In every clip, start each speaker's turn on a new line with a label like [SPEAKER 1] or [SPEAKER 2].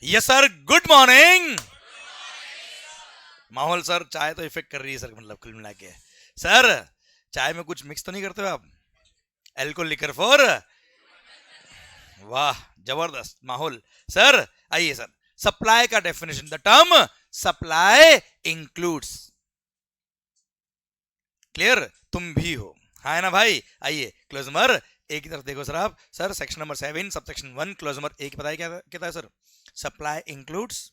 [SPEAKER 1] Yes sir, good morning. माहौल sir, चाय तो इफेक्ट कर रही है सर, मतलब कुल मिला के। सर चाय में कुछ मिक्स तो नहीं करते हो आप? एल्कोहल लिकर फॉर, वाह जबरदस्त माहौल। सर आइए सर, सप्लाई का definition, the term supply includes, clear, तुम भी हो, हाँ ना भाई। आइए क्लोज नंबर ए की तरफ देखो सर आप। Sir section number 7 subsection 1 close number ए की बताइए क्या कहता है sir? Supply includes,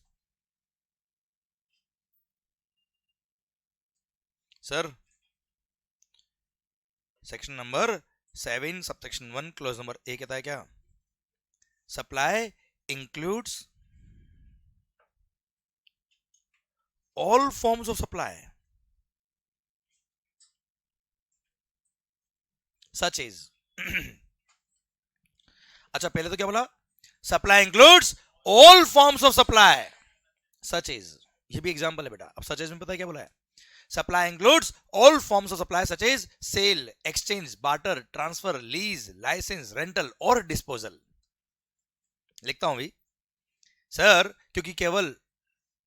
[SPEAKER 1] sir section number 7 subsection 1 close number ए कहता है क्या? Supply includes all forms of supply such is अच्छा पहले तो क्या बोला? Supply includes all forms of supply such is, ये भी एग्जांपल है बेटा। अब सच इज में पता है क्या बोला है? Supply includes all forms of supply such is sale, exchange, barter, transfer, lease, licence, rental or disposal. लिखता हूं भी सर, क्योंकि केवल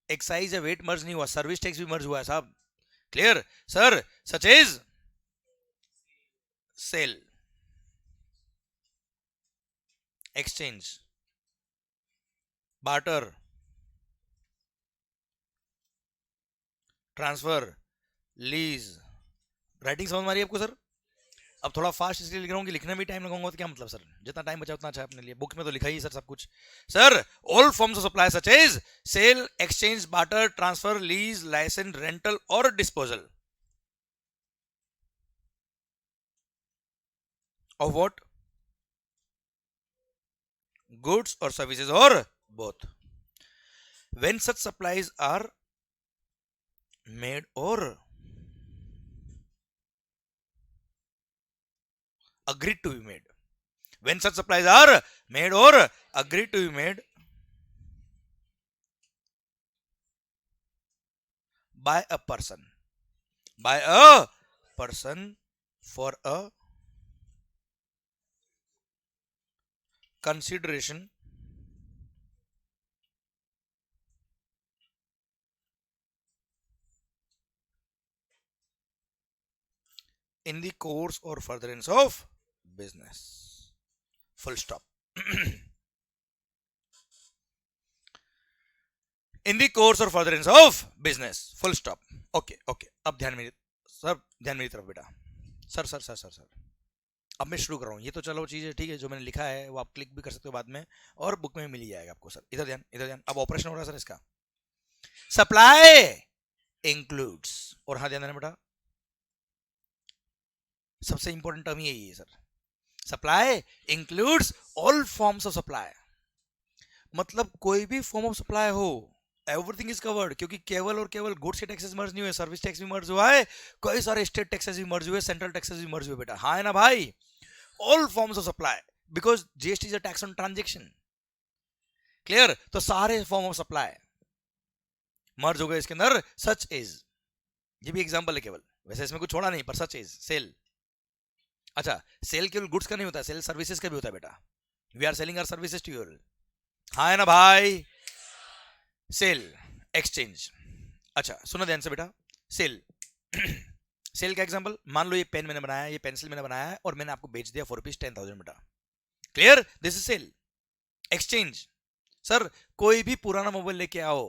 [SPEAKER 1] एक्साइज या वेट मर्ज नहीं हुआ, सर्विस टैक्स भी मर्ज हुआ है साहब। Clear sir? Such is sale, exchange, barter, transfer, lease. Writing समझ में आ रही है आपको सर? अब थोड़ा फास्ट इसलिए लिख रहा हूँ कि लिखने में टाइम लगाऊंगा तो क्या मतलब सर, जितना टाइम बचा उतना अच्छा अपने लिए। बुक में तो लिखा ही सर सब कुछ। Sir all forms of supply such as sale, exchange, barter, transfer, lease, licence, rental or disposal of what? Goods और services or both. When such supplies are made or agreed to be made, when such supplies are made or agreed to be made by a person for a consideration in the course or furtherance of business, full stop. in the course or furtherance of business, full stop. Okay okay, अब ध्यान मेरी sir, ध्यान मेरी तरफ बेटा। Sir sir sir sir sir अब मैं शुरू कर रहा हूँ। ये तो चलो चीज़ है, ठीक है, जो मैंने लिखा है वो आप क्लिक भी कर सकते हो बाद में, और बुक में मिल ही जाएगा आपको। सर इधर ध्यान, इधर ध्यान। अब ऑपरेशन हो रहा है सर इसका। सप्लाई इंक्लूड्स, और हाँ ध्यान देना बेटा, सबसे इंपॉर्टेंट टर्म यही है sir. Supply includes all forms of supply, मतलब कोई भी फॉर्म ऑफ सप्लाई हो, एवरीथिंग इज कवर्ड। क्योंकि केवल और केवल गुड्स के टैक्सेस मर्ज नहीं हुए, सर्विस टैक्स भी मर्ज हुआ है, कई सारे स्टेट टैक्सेस भी मर्ज हुए, सेंट्रल टैक्सेस भी मर्ज हुए बेटा, हाँ है ना भाई? All forms of supply, because GST is a tax on transaction. Clear? तो सारे फॉर्म ऑफ सप्लाई मर्ज हो गए इसके अंदर। सच इज, ये भी एग्जांपल है केवल, वैसे इसमें कुछ छोड़ा नहीं, पर सच इज सेल। अच्छा, सेल केवल गुड्स का नहीं होता, सेल सर्विसेज का भी होता है बेटा। We are selling our services to your, हाँ है ना भाई? Sale, exchange. अच्छा सुनो ध्यान से बेटा, सेल सेल का एग्जांपल, मान लो ये पेन मैंने बनाया है, ये पेंसिल मैंने बनाया है, और मैंने आपको बेच दिया फॉर रुपीज 10,000 बेटा। Clear? This is sale. Exchange, sir कोई भी पुराना मोबाइल लेके आओ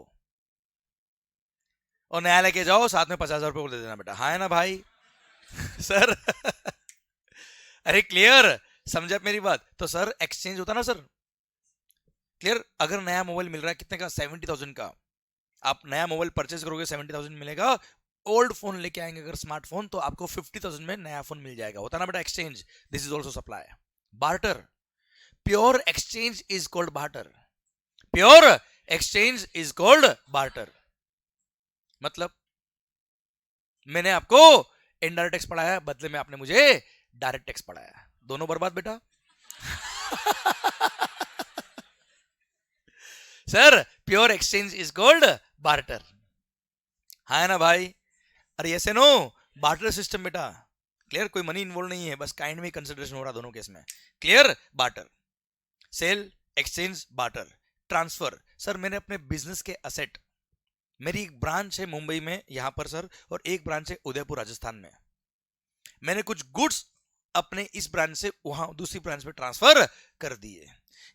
[SPEAKER 1] और नया लेके जाओ, साथ में 50,000 रुपये दे देना बेटा, हाँ है ना भाई? सर अरे क्लियर, समझे आप मेरी बात? तो सर एक्सचेंज होता ना सर। क्लियर? अगर नया मोबाइल मिल रहा है कितने का? 70,000 का, आप नया मोबाइल परचेज करोगे 70,000 मिलेगा। ओल्ड फोन लेके आएंगे अगर स्मार्टफोन, तो आपको 50,000 में नया फोन मिल जाएगा, होता ना बेटा exchange. This is also supply. Barter, pure exchange is called barter, pure exchange is called barter. मतलब मैंने आपको इनडायरेक्ट टैक्स पढ़ाया, बदले में आपने मुझे डायरेक्ट टैक्स पढ़ाया, दोनों बर्बाद बेटा। Sir pure exchange is called barter, हाँ है ना भाई? अरे ऐसे नो, बार्टर सिस्टम बेटा। क्लियर? कोई मनी इन्वॉल्व नहीं है, बस काइंड में कंसिडरेशन हो रहा दोनों केस में। Clear? Barter, sale, exchange, barter, transfer, sir मैंने अपने बिजनेस के असेट, मेरी एक ब्रांच है मुंबई में यहां पर सर, और एक ब्रांच है उदयपुर राजस्थान में, मैंने कुछ गुड्स अपने इस ब्रांच से वहां दूसरी ब्रांच में ट्रांसफर कर दिए,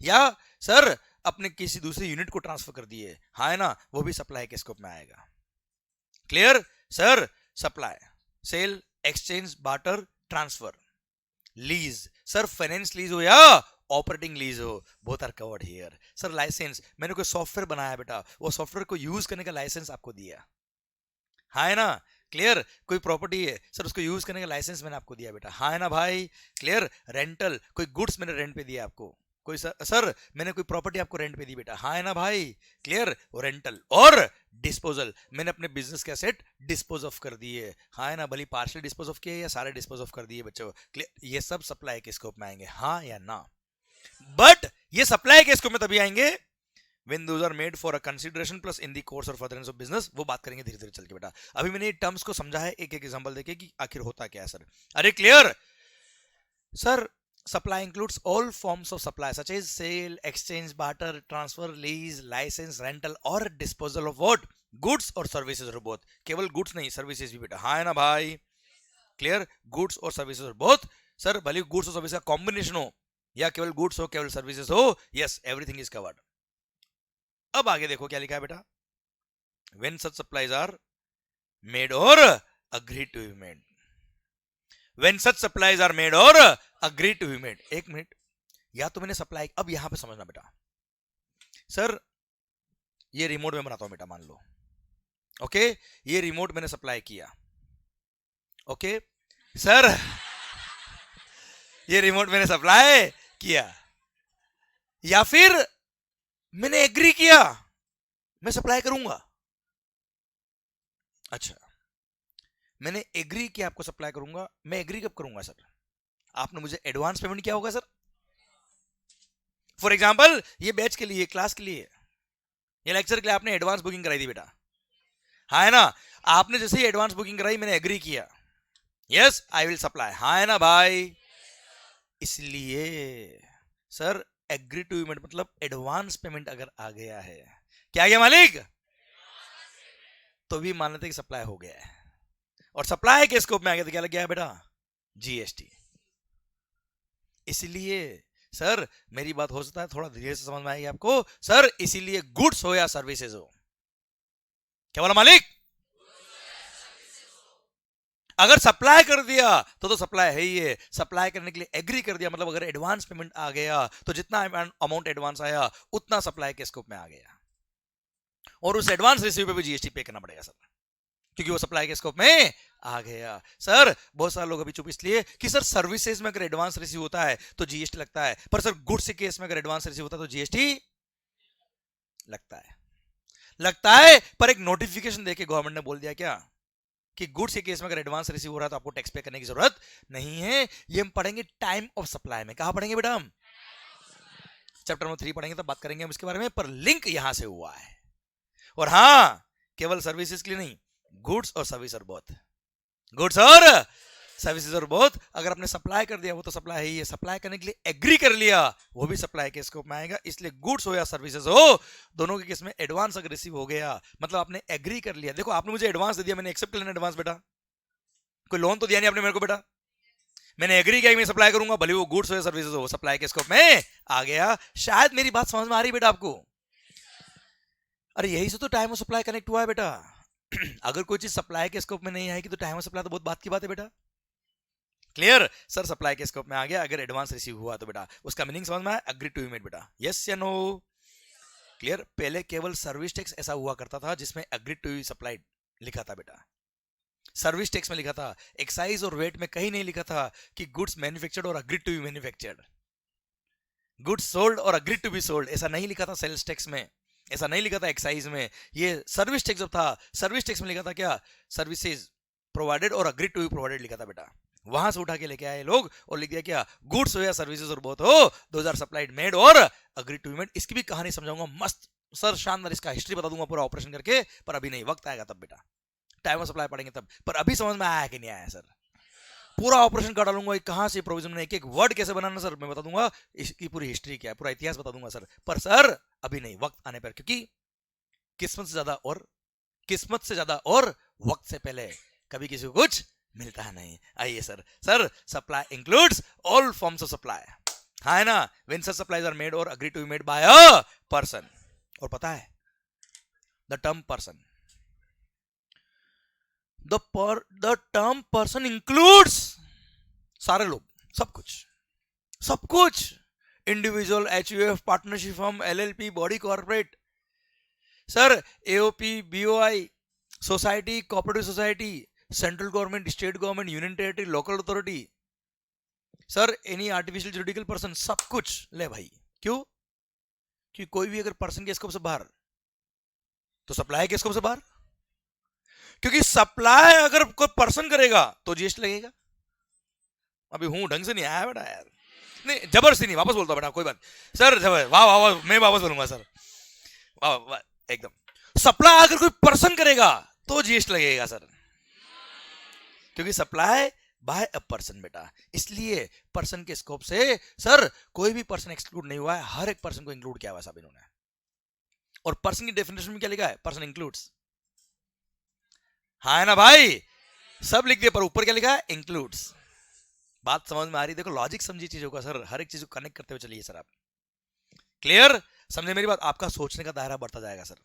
[SPEAKER 1] या सर अपने किसी दूसरे यूनिट को ट्रांसफर कर दिए, हाँ है ना, वो भी सप्लाई के स्कोप में आएगा। Clear sir? Supply, sale, exchange, barter, transfer, lease, sir finance lease हो या ऑपरेटिंग लीज हो, both are covered here. Sir licence, मैंने कोई सॉफ्टवेयर बनाया बेटा, वो सॉफ्टवेयर को यूज करने का लाइसेंस आपको दिया, हाँ है ना, क्लियर? कोई प्रॉपर्टी है सर, उसको यूज करने का लाइसेंस मैंने आपको दिया बेटा, हाँ है ना भाई, क्लियर? रेंटल, कोई गुड्स मैंने रेंट पे दिया आपको, कोई सर मैंने कोई प्रॉपर्टी आपको रेंट पे दी बेटा, हाँ है ना भाई, क्लियर? वो रेंटल। और डिस्पोजल, मैंने अपने बिजनेस के एसेट डिस्पोज ऑफ कर दिए, हाँ है ना, भले पार्शियल डिस्पोज ऑफ किए या सारे डिस्पोज ऑफ कर दिए बच्चों, क्लियर? ये सब सप्लाई के स्कोप में आएंगे, हाँ या ना? बट ये सप्लाई के स्कोप में तभी आएंगे when those are made for a consideration plus in the course or furtherance of business, वो बात करेंगे धीरे धीरे चल के बेटा। अभी मैंने ये टर्म्स को समझा है, एक एक एग्जांपल देके कि आखिर होता क्या है सर। अरे clear sir? Supply includes all forms of supply such as sale, exchange, barter, transfer, lease, license, rental or disposal of what? Goods or services or both। केवल goods नहीं, services भी बेटा, हाँ है ना भाई, क्लियर? goods और services or both। सर भले goods और services का combination हो या केवल goods हो केवल services हो, yes everything is covered। अब आगे देखो क्या लिखा है बेटा, when such supplies are made or agreed to be made, when such supplies are made or agreed to be made। एक मिनट, या तो मैंने सप्लाई, अब यहां पे समझना बेटा, सर ये रिमोट में बनाता हूं बेटा, मान लो, ओके, ये रिमोट मैंने सप्लाई किया, ओके सर, ये रिमोट मैंने सप्लाई किया, या फिर मैंने एग्री किया मैं सप्लाई करूंगा। अच्छा, मैंने एग्री किया आपको सप्लाई करूंगा, मैं एग्री कब करूंगा सर? आपने मुझे एडवांस पेमेंट किया होगा सर। फॉर एग्जांपल ये बैच के लिए, क्लास के लिए, ये लेक्चर के लिए आपने एडवांस बुकिंग कराई थी बेटा, हाँ है ना, आपने जैसे ही एडवांस बुकिंग कराई मैंने एग्री किया, यस आई विल सप्लाई, हाँ है ना भाई। इसलिए सर एग्री टू पेमेंट मतलब एडवांस पेमेंट अगर आ गया है, क्या आ गया मालिक, तो भी मान लेते कि सप्लाई हो गया है, और सप्लाई के स्कोप में आ गया तो क्या लग गया है बेटा, जीएसटी। इसलिए सर मेरी बात हो सकता है थोड़ा धीरे से समझ में आएगी आपको, सर इसीलिए गुड्स हो या सर्विसेज हो, क्या बोला मालिक, अगर सप्लाई कर दिया तो सप्लाई है ही है, सप्लाई करने के लिए एग्री कर दिया मतलब अगर एडवांस पेमेंट आ गया तो जितना अमाउंट एडवांस आया उतना सप्लाई के स्कोप में आ गया, और उस एडवांस रिसीव पे भी जीएसटी पे करना पड़ेगा सर, क्योंकि वो सप्लाई के स्कोप में आ गया। सर बहुत सारे लोग अभी चुप इसलिए कि सर सर्विसेज में अगर एडवांस रिसीव होता है तो जीएसटी लगता है, पर सर गुड्स के केस में अगर एडवांस रिसीव होता है तो जीएसटी लगता है, पर एक नोटिफिकेशन देके गवर्नमेंट ने बोल दिया क्या कि गुड्स के केस में अगर एडवांस रिसीव हो रहा है तो आपको टैक्स पे करने की जरूरत नहीं है। ये हम पढ़ेंगे टाइम ऑफ सप्लाई में, कहां पढ़ेंगे बेटा, हम चैप्टर नंबर 3 पढ़ेंगे, तब बात करेंगे हम इसके बारे में, पर लिंक यहां से हुआ है। और हां केवल सर्विसेज के लिए नहीं, goods or service or both, goods और सर्विसेज और बोथ, अगर आपने सप्लाई कर दिया वो तो सप्लाई है ही है, सप्लाई करने के लिए एग्री कर लिया वो भी सप्लाई के स्कोप में आएगा। इसलिए गुड्स हो या सर्विसेज हो, दोनों के केस में एडवांस अगर रिसीव हो गया मतलब आपने एग्री कर लिया, देखो आपने मुझे एडवांस दे दिया, मैंने एक्सेप्ट कर लेना एडवांस बेटा, कोई लोन तो दिया नहीं आपने मेरे को बेटा, मैंने एग्री किया मैं सप्लाई करूंगा, भले वो गुड्स हो या सर्विसेज हो, सप्लाई के स्कोप में आ गया। शायद मेरी बात समझ में आ रही बेटा आपको, अरे यही से तो टाइम ऑफ सप्लाई कनेक्ट हुआ है बेटा। अगर कोई चीज सप्लाई के स्कोप में नहीं आएगी तो टाइम ऑफ सप्लाई तो बहुत बात की बात है बेटा, क्लियर सर, सप्लाई के स्कोप में आ गया अगर एडवांस रिसीव हुआ तो बेटा, उसका मीनिंग समझ में आया, एग्री टू पेमेंट बेटा, यस या नो, क्लियर। पहले केवल सर्विस टैक्स ऐसा हुआ करता था जिसमें एग्री टू सप्लाई लिखा था बेटा, सर्विस टैक्स में लिखा था, एक्साइज और वेट में कहीं नहीं लिखा था कि goods manufactured or agree to be manufactured, goods sold or agree to be sold, ऐसा नहीं लिखा था सेल्स टैक्स में, ऐसा नहीं लिखा था एक्साइज में। ये सर्विस टैक्स जब था, सर्विस टैक्स में लिखा था क्या, सर्विसेज प्रोवाइडेड और एग्री टू बी प्रोवाइडेड लिखा था बेटा, वहां से उठा के लेके आए लोग और लिख दिया क्या, गुड्स हो या सर्विसेज और बोथ हो, दोज आर सप्लाइड मेड और एग्री टू बी मेड। इसकी भी कहानी समझाऊंगा मस्त सर, शानदार, इसका हिस्ट्री बता दूंगा पूरा ऑपरेशन करके, पर अभी नहीं, वक्त आएगा तब बेटा, टाइम ऑफ सप्लाई पढ़ेंगे तब, पर अभी समझ में आया कि नहीं आया सर, पूरा ऑपरेशन कर डालूंगा कहां से प्रोविजन में एक एक वर्ड कैसे बनाना सर मैं बता दूंगा, इसकी पूरी हिस्ट्री क्या है, पूरा इतिहास बता दूंगा सर। पर सर अभी नहीं, वक्त आने पर, क्योंकि किस्मत से ज्यादा और वक्त से पहले कभी किसी को कुछ मिलता है नहीं। आइए sir, supply includes all forms of supply, हाँ है ना, when such supplies are made और agree to be made by a person. और पता है the term person, the term person includes सारे लोग, सब कुछ, individual, HUF, partnership firm, LLP, body corporate, sir AOP, BOI, society, cooperative society, central government, state government, union territory, local authority, sir any artificial juridical person, सब कुछ ले भाई। क्यों? कि कोई भी अगर पर्सन के स्कोप से बाहर तो सप्लाई के स्कोप से बाहर, क्योंकि सप्लाई अगर कोई पर्सन करेगा तो जीएसटी लगेगा। अभी हूं ढंग से नहीं आया बेटा यार, नहीं जबरदस्ती नहीं, वापस बोलता हूं बेटा, कोई बात सर, वाह वाह वाह, मैं वापस बोलूंगा सर, वाह वाह एकदम। सप्लाई अगर कोई पर्सन करेगा तो जीएसटी लगेगा सर, क्योंकि सप्लाई बाय अ पर्सन बेटा, इसलिए पर्सन के स्कोप से सर कोई भी पर्सन एक्सक्लूड नहीं हुआ है, हर एक पर्सन को इंक्लूड किया हुआ साहब इन्होंने। और पर्सन की डेफिनेशन में क्या लिखा है? पर्सन इंक्लूड्स, हाँ है ना भाई, सब लिख दिया, पर ऊपर क्या लिखा है? इंक्लूड्स। बात समझ में आ रही? देखो लॉजिक समझी चीजों का सर, हर एक चीज को कनेक्ट करते हुए चलिए सर आप। क्लियर? समझे मेरी बात? आपका सोचने का दायरा बढ़ता जाएगा सर।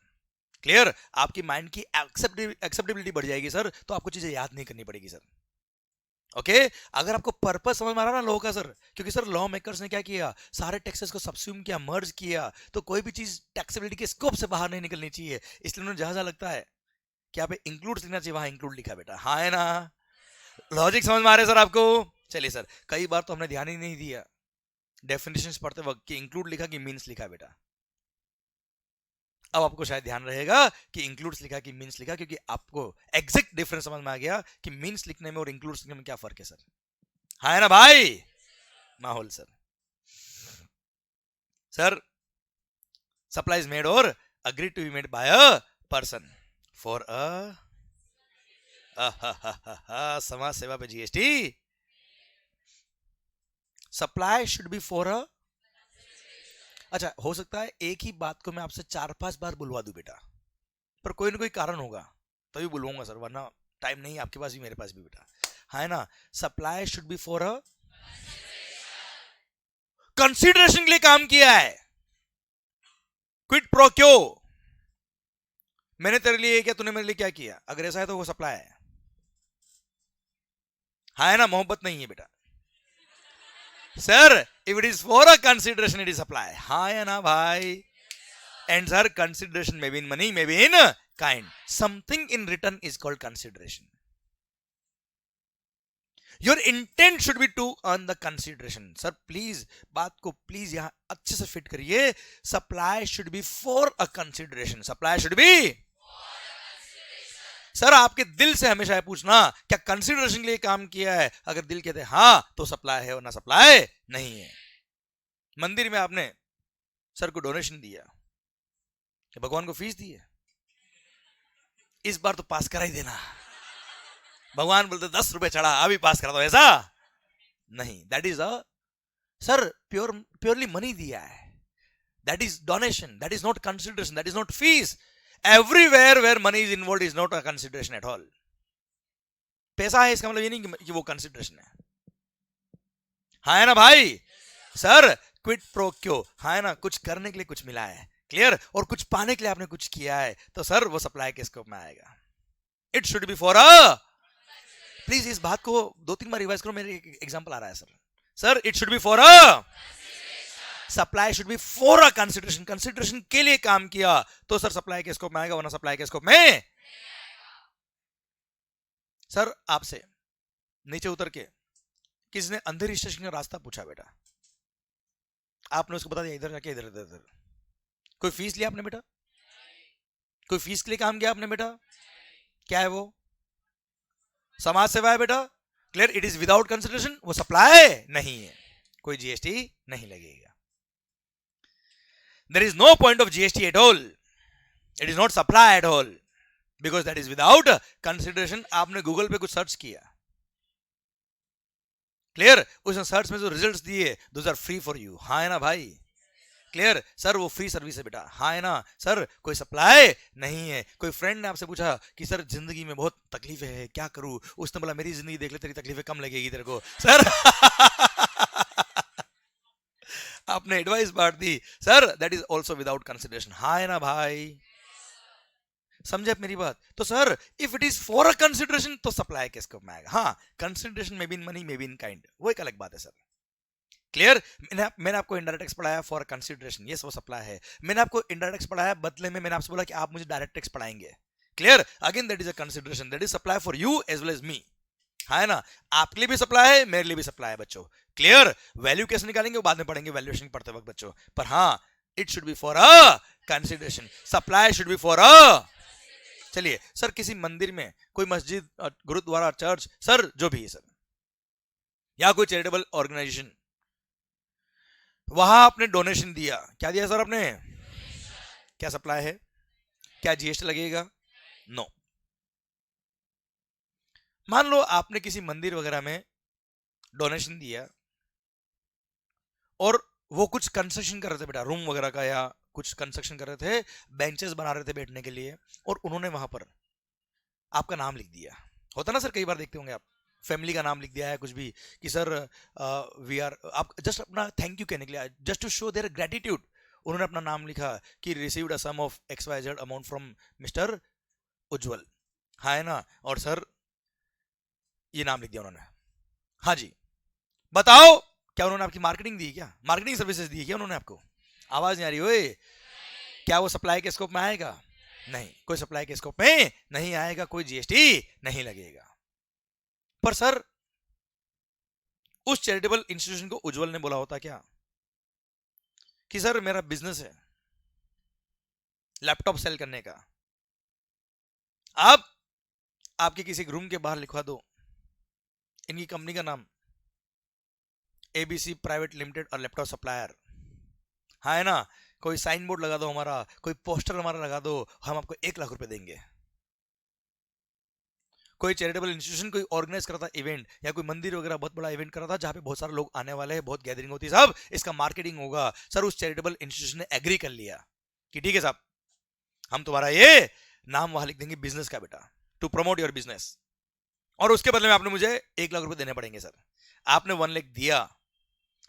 [SPEAKER 1] क्लियर? आपकी माइंड की एक्सेप्टेबिलिटी बढ़ जाएगी सर, तो आपको चीजें याद नहीं करनी पड़ेगी सर। ओके अगर आपको पर्पस समझ में आ रहा ना लॉ का सर, क्योंकि सर लॉ मेकर्स ने क्या किया, सारे टैक्सेस को सबस्यूम किया, मर्ज किया, तो कोई भी चीज टैक्सेबिलिटी के स्कोप से बाहर नहीं निकलनी चाहिए, इसलिए उन्होंने जहां लगता है क्या पे इंक्लूड लिखना चाहिए वहां इंक्लूड लिखा बेटा, हाँ है ना? लॉजिक समझ में आ रहा है सर आपको? चलिए सर, कई बार तो हमने ध्यान ही नहीं दिया डेफिनेशंस पढ़ते वक्त कि इंक्लूड लिखा कि मींस लिखा बेटा। अब आपको शायद ध्यान रहेगा कि इंक्लूड्स लिखा कि मींस लिखा, क्योंकि आपको एग्जैक्ट डिफरेंस समझ में आ गया कि मींस लिखने में और इंक्लूड्स लिखने में क्या फर्क है सर, हाँ है ना भाई? माहौल sir, sir supply is made और agree to be made by a person for समाज सेवा पे GST. Supply should be for a, अच्छा हो सकता है एक ही बात को मैं आपसे 4-5 बार बुलवा दूं बेटा, पर कोई ना कोई कारण होगा तभी बुलवाऊंगा सर, वरना टाइम नहीं है आपके पास भी मेरे पास भी बेटा, है ना? Supply should be for a consideration के लिए काम किया है, क्विड प्रो क्यो, मैंने तेरे लिए क्या, तूने मेरे लिए क्या किया, अगर ऐसा है तो वो सप्लाई है, है ना? मोहब्बत नहीं है बेटा sir, if it is for a consideration it is supply, हाँ है ना भाई? And sir consideration may be in money, may be in kind, something in return is called consideration. Your intent should be to earn the consideration. Sir please बात को please यहां अच्छे से fit करिए, supply should be for a consideration, supply should be, sir आपके दिल से हमेशा है पूछना क्या कंसीडरेशन के लिए काम किया है, अगर दिल कहते हाँ तो सप्लाई है, वरना सप्लाई नहीं है। मंदिर में आपने सर को डोनेशन दिया, भगवान को फीस दी है, इस बार तो पास करा ही देना, भगवान बोलते 10 रुपए चढ़ा अभी पास करा दो, ऐसा नहीं, that is a sir purely money दिया है, that is donation, that is not consideration, that is not fees. Everywhere where money is involved is not a consideration at all. पैसा है इसका मतलब ये नहीं कि वो कंसिडरेशन है, हाँ है ना भाई? सर क्विड प्रो क्यो, हाँ है ना? कुछ करने के लिए कुछ मिला है, क्लियर, और कुछ पाने के लिए आपने कुछ किया है, तो सर वो सप्लाई के स्कोप में आएगा। It should be for a, please इस बात को 2-3 बार रिवाइज करो, मेरे एग्जांपल आ रहा है sir. Sir it should be for a, supply should be for a consideration, consideration के लिए काम किया तो सर सप्लाई के स्कोप में आएगा, वरना सप्लाई के स्कोप में। सर आपसे नीचे उतर के किसी ने अंधेरी स्टेशन का रास्ता पूछा बेटा, आपने उसको बता दिया इधर जाके इधर इधर इधर, कोई फीस लिया आपने बेटा? कोई फीस के लिए काम किया आपने बेटा? क्या है वो? समाज सेवा है बेटा, clear, it is without consideration, वो सप्लाई नहीं है, कोई जीएसटी नहीं लगेगा। There is no point of GST at all. It is not supply at all. Because that is without consideration. आपने गूगल पे कुछ सर्च किया, क्लियर? उस सर्च में जो रिजल्ट्स दिए those are free for you, हाँ है ना भाई? क्लियर? सर वो फ्री सर्विस है बेटा, हाँ है ना? सर कोई सप्लाई नहीं है। कोई फ्रेंड ने आपसे पूछा कि सर जिंदगी में बहुत तकलीफें है, क्या करूं? उसने बोला मेरी जिंदगी देख ले, तेरी तकलीफें कम लगेगी तेरे को। सर आपने एडवाइस बांट दी sir, that is also without consideration, हाँ है ना भाई? समझे आप मेरी बात? तो sir if it is for a consideration तो सप्लाई के स्कोप में आएगा। हाँ, कंसिडरेशन में भी इन मनी, में भी इन काइंड, वो एक अलग बात है सर। क्लियर? मैंने आपको इनडायरेक्ट टैक्स पढ़ाया फॉर कंसिडरेशन, यस वो सप्लाई है। मैंने आपको इनडायरेक्ट टैक्स पढ़ाया बदले में मैंने आपसे बोला कि आप मुझे डायरेक्ट टैक्स पढ़ाएंगे। Clear? Again that is a consideration, that is supply for you as well as me, है ना? आपके लिए भी सप्लाई है, मेरे लिए भी सप्लाई है बच्चों। क्लियर? वैल्यू कैसे निकालेंगे वो बाद में पढ़ेंगे वैल्यूएशन पढ़ते वक्त बच्चों, पर हाँ it should be for a consideration, supply should be for अ। चलिए सर, किसी मंदिर में, कोई मस्जिद, गुरुद्वारा, चर्च, सर जो भी है सर, या कोई चैरिटेबल ऑर्गेनाइजेशन, वहां आपने डोनेशन दिया, क्या दिया सर आपने? क्या सप्लाई है? क्या जीएसटी लगेगा? नो। मान लो आपने किसी मंदिर वगैरह में डोनेशन दिया और वो कुछ कंस्ट्रक्शन कर रहे थे बेटा, रूम वगैरह का, या कुछ कंस्ट्रक्शन कर रहे थे, बेंचेस बना रहे थे बैठने के लिए, और उन्होंने वहां पर आपका नाम लिख दिया। होता ना सर, कई बार देखते होंगे आप, फैमिली का नाम लिख दिया है कुछ भी, कि सर वी आर, आप जस्ट अपना थैंक यू कहने के लिए, just to show their gratitude, उन्होंने अपना नाम लिखा कि received a sum of XYZ amount from mister Ujjwal, हाँ है ना? और सर ये नाम लिख दिया उन्होंने। हाँ जी, बताओ क्या उन्होंने आपकी मार्केटिंग दी? क्या मार्केटिंग सर्विसेज दी क्या उन्होंने आपको? आवाज नहीं आ रही ओए? क्या वो सप्लाई के स्कोप में आएगा? नहीं, कोई सप्लाई के स्कोप में नहीं आएगा, कोई जीएसटी नहीं लगेगा। पर सर उस चैरिटेबल इंस्टीट्यूशन को उज्जवल ने बोला होता क्या कि सर मेरा बिजनेस है लैपटॉप सेल करने का, आप आपके किसी रूम के बाहर लिखवा दो इनकी कंपनी का नाम, ABC प्राइवेट लिमिटेड और लैपटॉप सप्लायर, हाँ है ना? कोई साइन बोर्ड लगा दो हमारा, कोई पोस्टर हमारा लगा दो, हम आपको 1 लाख रुपए देंगे। कोई चैरिटेबल इंस्टीट्यूशन कोई ऑर्गेनाइज करता इवेंट, या कोई मंदिर वगैरह बहुत बड़ा इवेंट कर रहा था जहां पे बहुत सारे लोग आने वाले हैं, बहुत गैदरिंग होती है साहब, इसका मार्केटिंग होगा। सर उस चैरिटेबल इंस्टीट्यूशन ने एग्री कर लिया कि ठीक है साहब, हम तुम्हारा ये नाम वहां लिख देंगे बिजनेस का बेटा, टू प्रमोट योर बिजनेस, और उसके बदले में आपने मुझे 1 लाख रुपए देने पड़ेंगे। सर आपने 1 लाख दिया,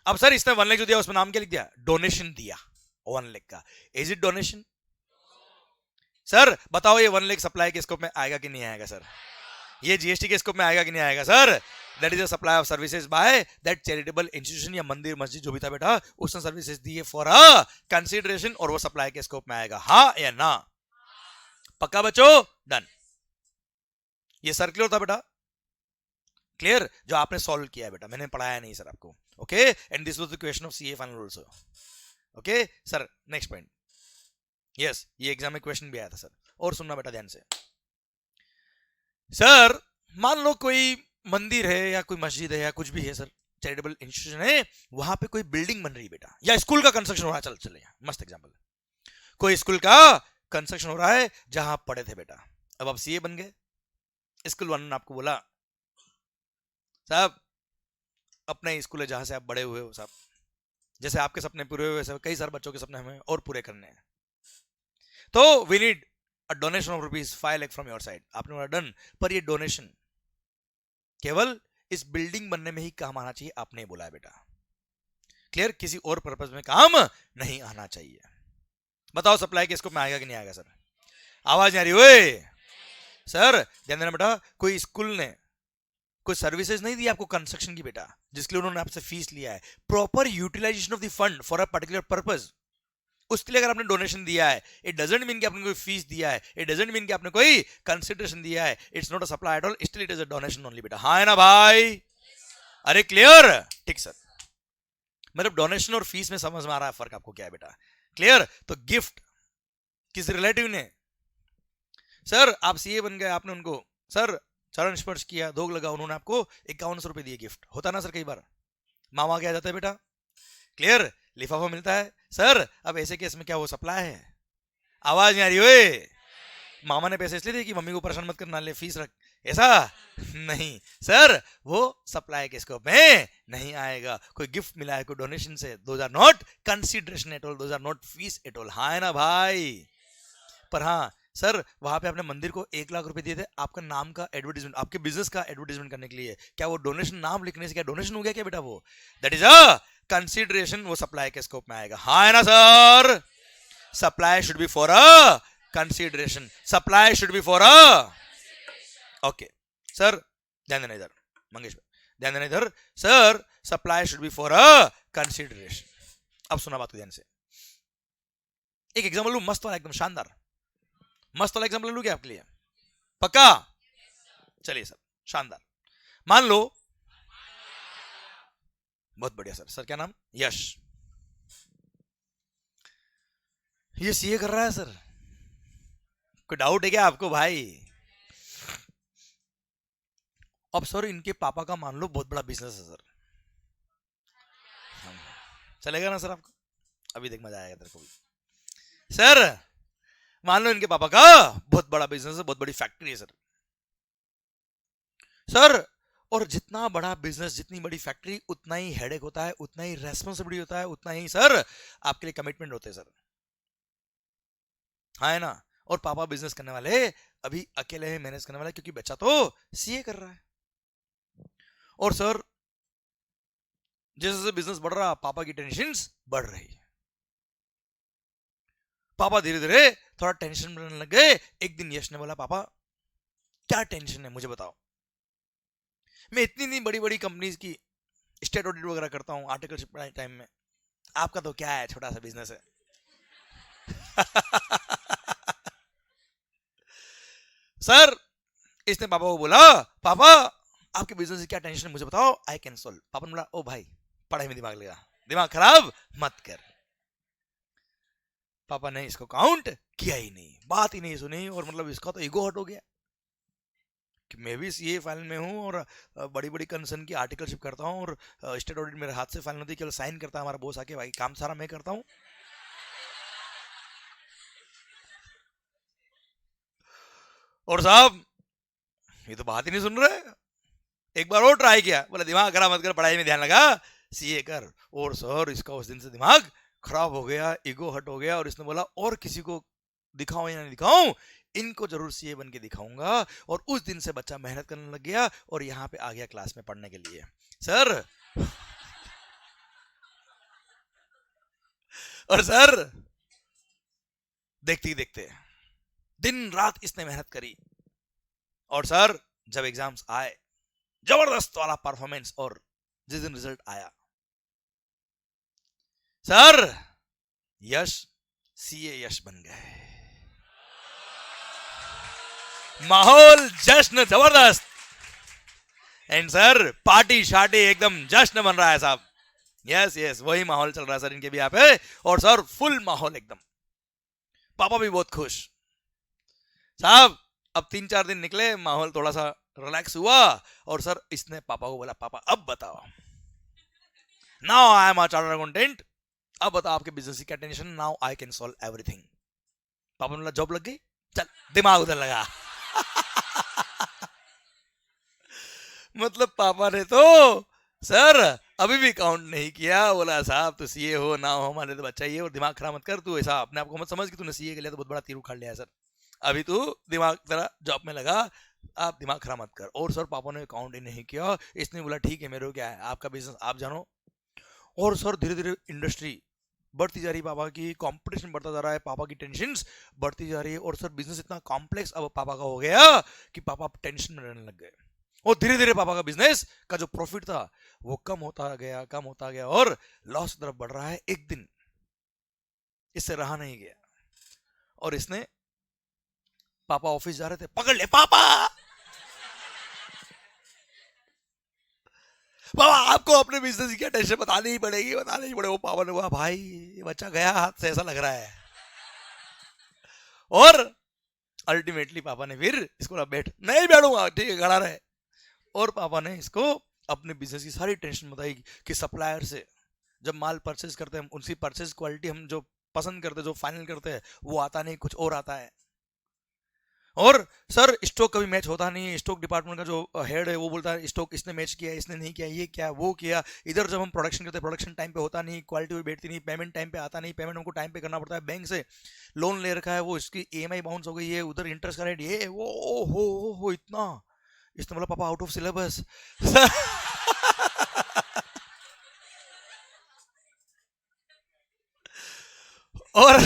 [SPEAKER 1] अब सर इसने 1 लाख जो दिया उसमें नाम क्या लिख दिया? डोनेशन दिया 1 लाख का। Is it donation? सर बताओ ये 1 लाख सप्लाई के स्कोप में आएगा कि नहीं आएगा? सर ये जीएसटी के स्कोप में आएगा कि नहीं आएगा? Sir that is a supply of services by that charitable institution, या मंदिर मस्जिद जो भी था बेटा, उसने सर्विसेज दी है फॉर अ कंसीडरेशन, और वो सप्लाई के स्कोप में आएगा, हाँ या ना? पक्का बच्चों? डन। ये सर्कुलर था बेटा, क्लियर, जो आपने सॉल्व किया है बेटा, मैंने पढ़ाया नहीं सर आपको। Okay, and this was the question of CA final also. Okay sir, next point. Yes, ये एग्जाम में क्वेश्चन भी आया था सर, और सुनना बेटा ध्यान से। सर मान लो कोई मंदिर है या कोई मस्जिद है या कुछ भी है सर, चैरिटेबल इंस्टीट्यूशन है, वहां पे कोई बिल्डिंग बन रही है बेटा, या स्कूल का कंस्ट्रक्शन हो रहा है, चल चले मस्त एग्जांपल, कोई स्कूल का कंस्ट्रक्शन हो रहा है जहां आप पढ़े थे बेटा, अब आप सीए बन गए, स्कूल वालों ने आपको बोला साहब अपना स्कूल है जहां से आप बड़े हुए हो साहब, जैसे आपके सपने पूरे हुए वैसे कई सारे बच्चों के सपने हमें और पूरे करने हैं, तो we need a donation of ₹5 lakh from your side. आपने बोला डन, पर ये डोनेशन केवल इस बिल्डिंग बनने में ही काम आना चाहिए, आपने बोला है बेटा, क्लियर, किसी और पर्पज में काम नहीं आना चाहिए। बताओ सप्लाई के स्कोप में आएगा कि नहीं आएगा? सर आवाज नहीं आ रही ओए? सर ध्यान देना बेटा, कोई स्कूल ने कोई सर्विसेज नहीं दी आपको कंस्ट्रक्शन की बेटा, जिसके लिए उन्होंने आपसे फीस लिया है, proper utilisation of the fund for a particular purpose, उसके लिए अगर आपने डोनेशन दिया है, इट डजंट मीन कि आपने कोई फीस दिया है, इट डजंट मीन कि आपने कोई कंसिडरेशन दिया है, it's not a supply at all, still it is a donation only बेटा, हाँ है ना भाई? अरे क्लियर? ठीक सर, मतलब डोनेशन और फीस में समझ में आ रहा है फर्क आपको क्या है बेटा? क्लियर? तो गिफ्ट किस रिलेटिव ने, सर आप सीए बन गए, आपने उनको सर चरण स्पर्श किया, दोग लगा, उन्होंने आपको 5100 रुपए दिए गिफ्ट, होता ना सर कई बार, मामा क्या जाता है बेटा, क्लियर, लिफाफा मिलता है सर, अब ऐसे केस में क्या वो सप्लाई है? आवाज नहीं आ रही ओए? मामा ने पैसे इसलिए दिए कि मम्मी को परेशान मत करना, ले फीस रख, ऐसा नहीं सर, वो सप्लाई के स्कोप में नहीं आएगा। कोई गिफ्ट मिला है, कोई डोनेशन से, those are not consideration at all, those are not fees at all. हाँ है ना भाई? पर हाँ सर, वहां पे आपने मंदिर को 1 लाख रुपए दिए थे आपका नाम का एडवर्टीजमेंट, आपके बिजनेस का एडवर्टीजमेंट करने के लिए, क्या वो डोनेशन नाम लिखने से क्या डोनेशन हो गया क्या बेटा? वो दैट इज अ कंसिडरेशन, वो सप्लाई के स्कोप में आएगा। हाँ है ना sir? Supply should be for a consideration, supply should be for a, okay sir ध्यान देना इधर, मंगेश भाई ध्यान देना इधर। Sir supply should be for a consideration. अब सुना बात को ध्यान से, एक एग्जांपल लू मस्त वाला, एकदम शानदार मस्त वाला एग्जांपल लू क्या आपके लिए? पक्का? चलिए सर, शानदार। मान लो, बहुत बढ़िया सर। सर क्या नाम? यश। ये सीए कर रहा है सर, कोई डाउट है क्या आपको भाई? अब सर इनके पापा का मान लो बहुत बड़ा बिजनेस है सर, चलेगा ना सर आपको? अभी देख मजा आएगा तेरे को भी। सर मान लो इनके पापा का बहुत बड़ा बिजनेस है, बहुत बड़ी फैक्ट्री है सर। सर और जितना बड़ा बिजनेस, जितनी बड़ी फैक्ट्री, उतना ही हेडेक होता है, उतना ही रेस्पॉन्सिबिलिटी होता है, उतना ही सर आपके लिए कमिटमेंट होते हैं सर। हाँ है ना? और पापा बिजनेस करने वाले अभी अकेले हैं मैनेज करने वाले, क्योंकि बच्चा तो सीए कर रहा है। और सर जैसे जैसे बिजनेस बढ़ रहा, पापा की टेंशन बढ़ रही। पापा धीरे धीरे थोड़ा टेंशन बनने लग गए। एक दिन यश ने बोला, पापा क्या टेंशन है मुझे बताओ, मैं इतनी बड़ी बड़ी कंपनीज की स्टेट ऑडिट वगैरह करता हूँ आर्टिकलशिप टाइम में, आपका तो क्या है, छोटा सा बिजनेस है। सर इसने पापा को बोला, पापा आपके बिजनेस की क्या टेंशन है मुझे बताओ, आई कैन सोल्व। पापा ने बोला, ओ भाई पढ़ाई में दिमाग लगा, दिमाग खराब मत कर। पापा ने इसको काउंट किया ही नहीं, बात ही नहीं सुनी, और मतलब इसका तो ईगो हट हो गया कि मैं भी सीए फाइल में हूँ और बड़ी बड़ी कंसर्न की आर्टिकलशिप करता हूँ, और स्टेट ऑडिट मेरे हाथ से फाइल होती है, केवल साइन करता है हमारा बॉस आके, भाई काम सारा मैं करता हूँ। और साहब ये तो बात ही नहीं सुन रहे। एक बार और ट्राई किया, बोला दिमाग खराब मत कर, पढ़ाई में ध्यान लगा, सीए कर। और सर इसका उस दिन से दिमाग खराब हो गया, ईगो हट हो गया, और इसने बोला और किसी को दिखाऊं या नहीं दिखाऊं, इनको जरूर सीए बन के दिखाऊंगा। और उस दिन से बच्चा मेहनत करने लग गया और यहाँ पे आ गया क्लास में पढ़ने के लिए सर। और सर देखते ही देखते दिन रात इसने मेहनत करी, और सर जब एग्जाम्स आए, जबरदस्त वाला परफॉर्मेंस, और जिस दिन रिजल्ट आया सर यश सीए यश बन गए। माहौल जश्न जबरदस्त, एंड सर पार्टी शार्टी एकदम जश्न बन रहा है साहब। यस यस वही माहौल चल रहा है सर इनके भी यहाँ पे, और सर फुल माहौल एकदम, पापा भी बहुत खुश साहब। अब 3-4 दिन निकले, माहौल थोड़ा सा रिलैक्स हुआ, और सर इसने पापा को बोला, पापा अब बताओ, now I am a chartered accountant, अब बताओ आपके बिजनेस की क्या tension, now I can solve everything. पापा ने बोला जॉब लग गई, चल दिमाग उधर लगा। मतलब पापा ने तो सर अभी भी काउंट नहीं किया, बोला साहब तो सीए हो ना हो, हमारे तो बच्चा ही है, और दिमाग खराब मत कर, तू ऐसा अपने आप को मत समझ कि तूने सीए के लिए तो बहुत बड़ा तीर उखाड़ लिया है सर, अभी तू दिमाग तेरा जॉब में लगा, आप दिमाग खराब मत कर। और सर पापा ने काउंट ही नहीं किया, इसने बोला ठीक है मेरे को क्या है, आपका बिजनेस आप जानो। और सर धीरे धीरे इंडस्ट्री बढ़ती जा रही है, पापा की कंपटीशन बढ़ता जा रहा है, पापा की टेंशन बढ़ती जा रही है, और सर बिजनेस इतना कॉम्प्लेक्स अब पापा का हो गया कि पापा टेंशन में रहने लग गए। और धीरे धीरे पापा का बिजनेस का जो प्रॉफिट था वो कम होता गया, कम होता गया, और लॉस की तरफ बढ़ रहा है। एक दिन इससे रहा नहीं गया, और इसने, पापा ऑफिस जा रहे थे, पकड़ ले पापा, पापा आपको अपने बिजनेस की क्या टेंशन बतानी ही पड़ेगी, बतानी ही पड़ेगी। वो पापा ने कहा भाई ये बच्चा गया हाथ से, ऐसा लग रहा है। और अल्टीमेटली पापा ने फिर इसको बोला बैठ, नहीं बैठूंगा, ठीक है खड़ा रहे। और पापा ने इसको अपने बिजनेस की सारी टेंशन बताई कि सप्लायर से जब माल परचेज करते हैं, उनकी परचेज क्वालिटी हम जो पसंद करते हैं, जो फाइनल करते हैं, वो आता नहीं, कुछ और आता है। और सर स्टॉक कभी मैच होता नहीं है, स्टॉक डिपार्टमेंट का जो हेड है वो बोलता है स्टॉक इसने मैच किया, इसने नहीं किया, ये क्या वो किया। इधर जब हम प्रोडक्शन करते हैं प्रोडक्शन टाइम पे होता नहीं, क्वालिटी भी बैठती नहीं, पेमेंट टाइम पे आता नहीं, पेमेंट हमको टाइम पे करना पड़ता है, बैंक से लोन ले रखा है वो इसकी ईएमआई बाउंस हो गई है, उधर इंटरेस्ट का रेट ये वो हो इतना, इसने बोला पापा आउट ऑफ सिलेबस। और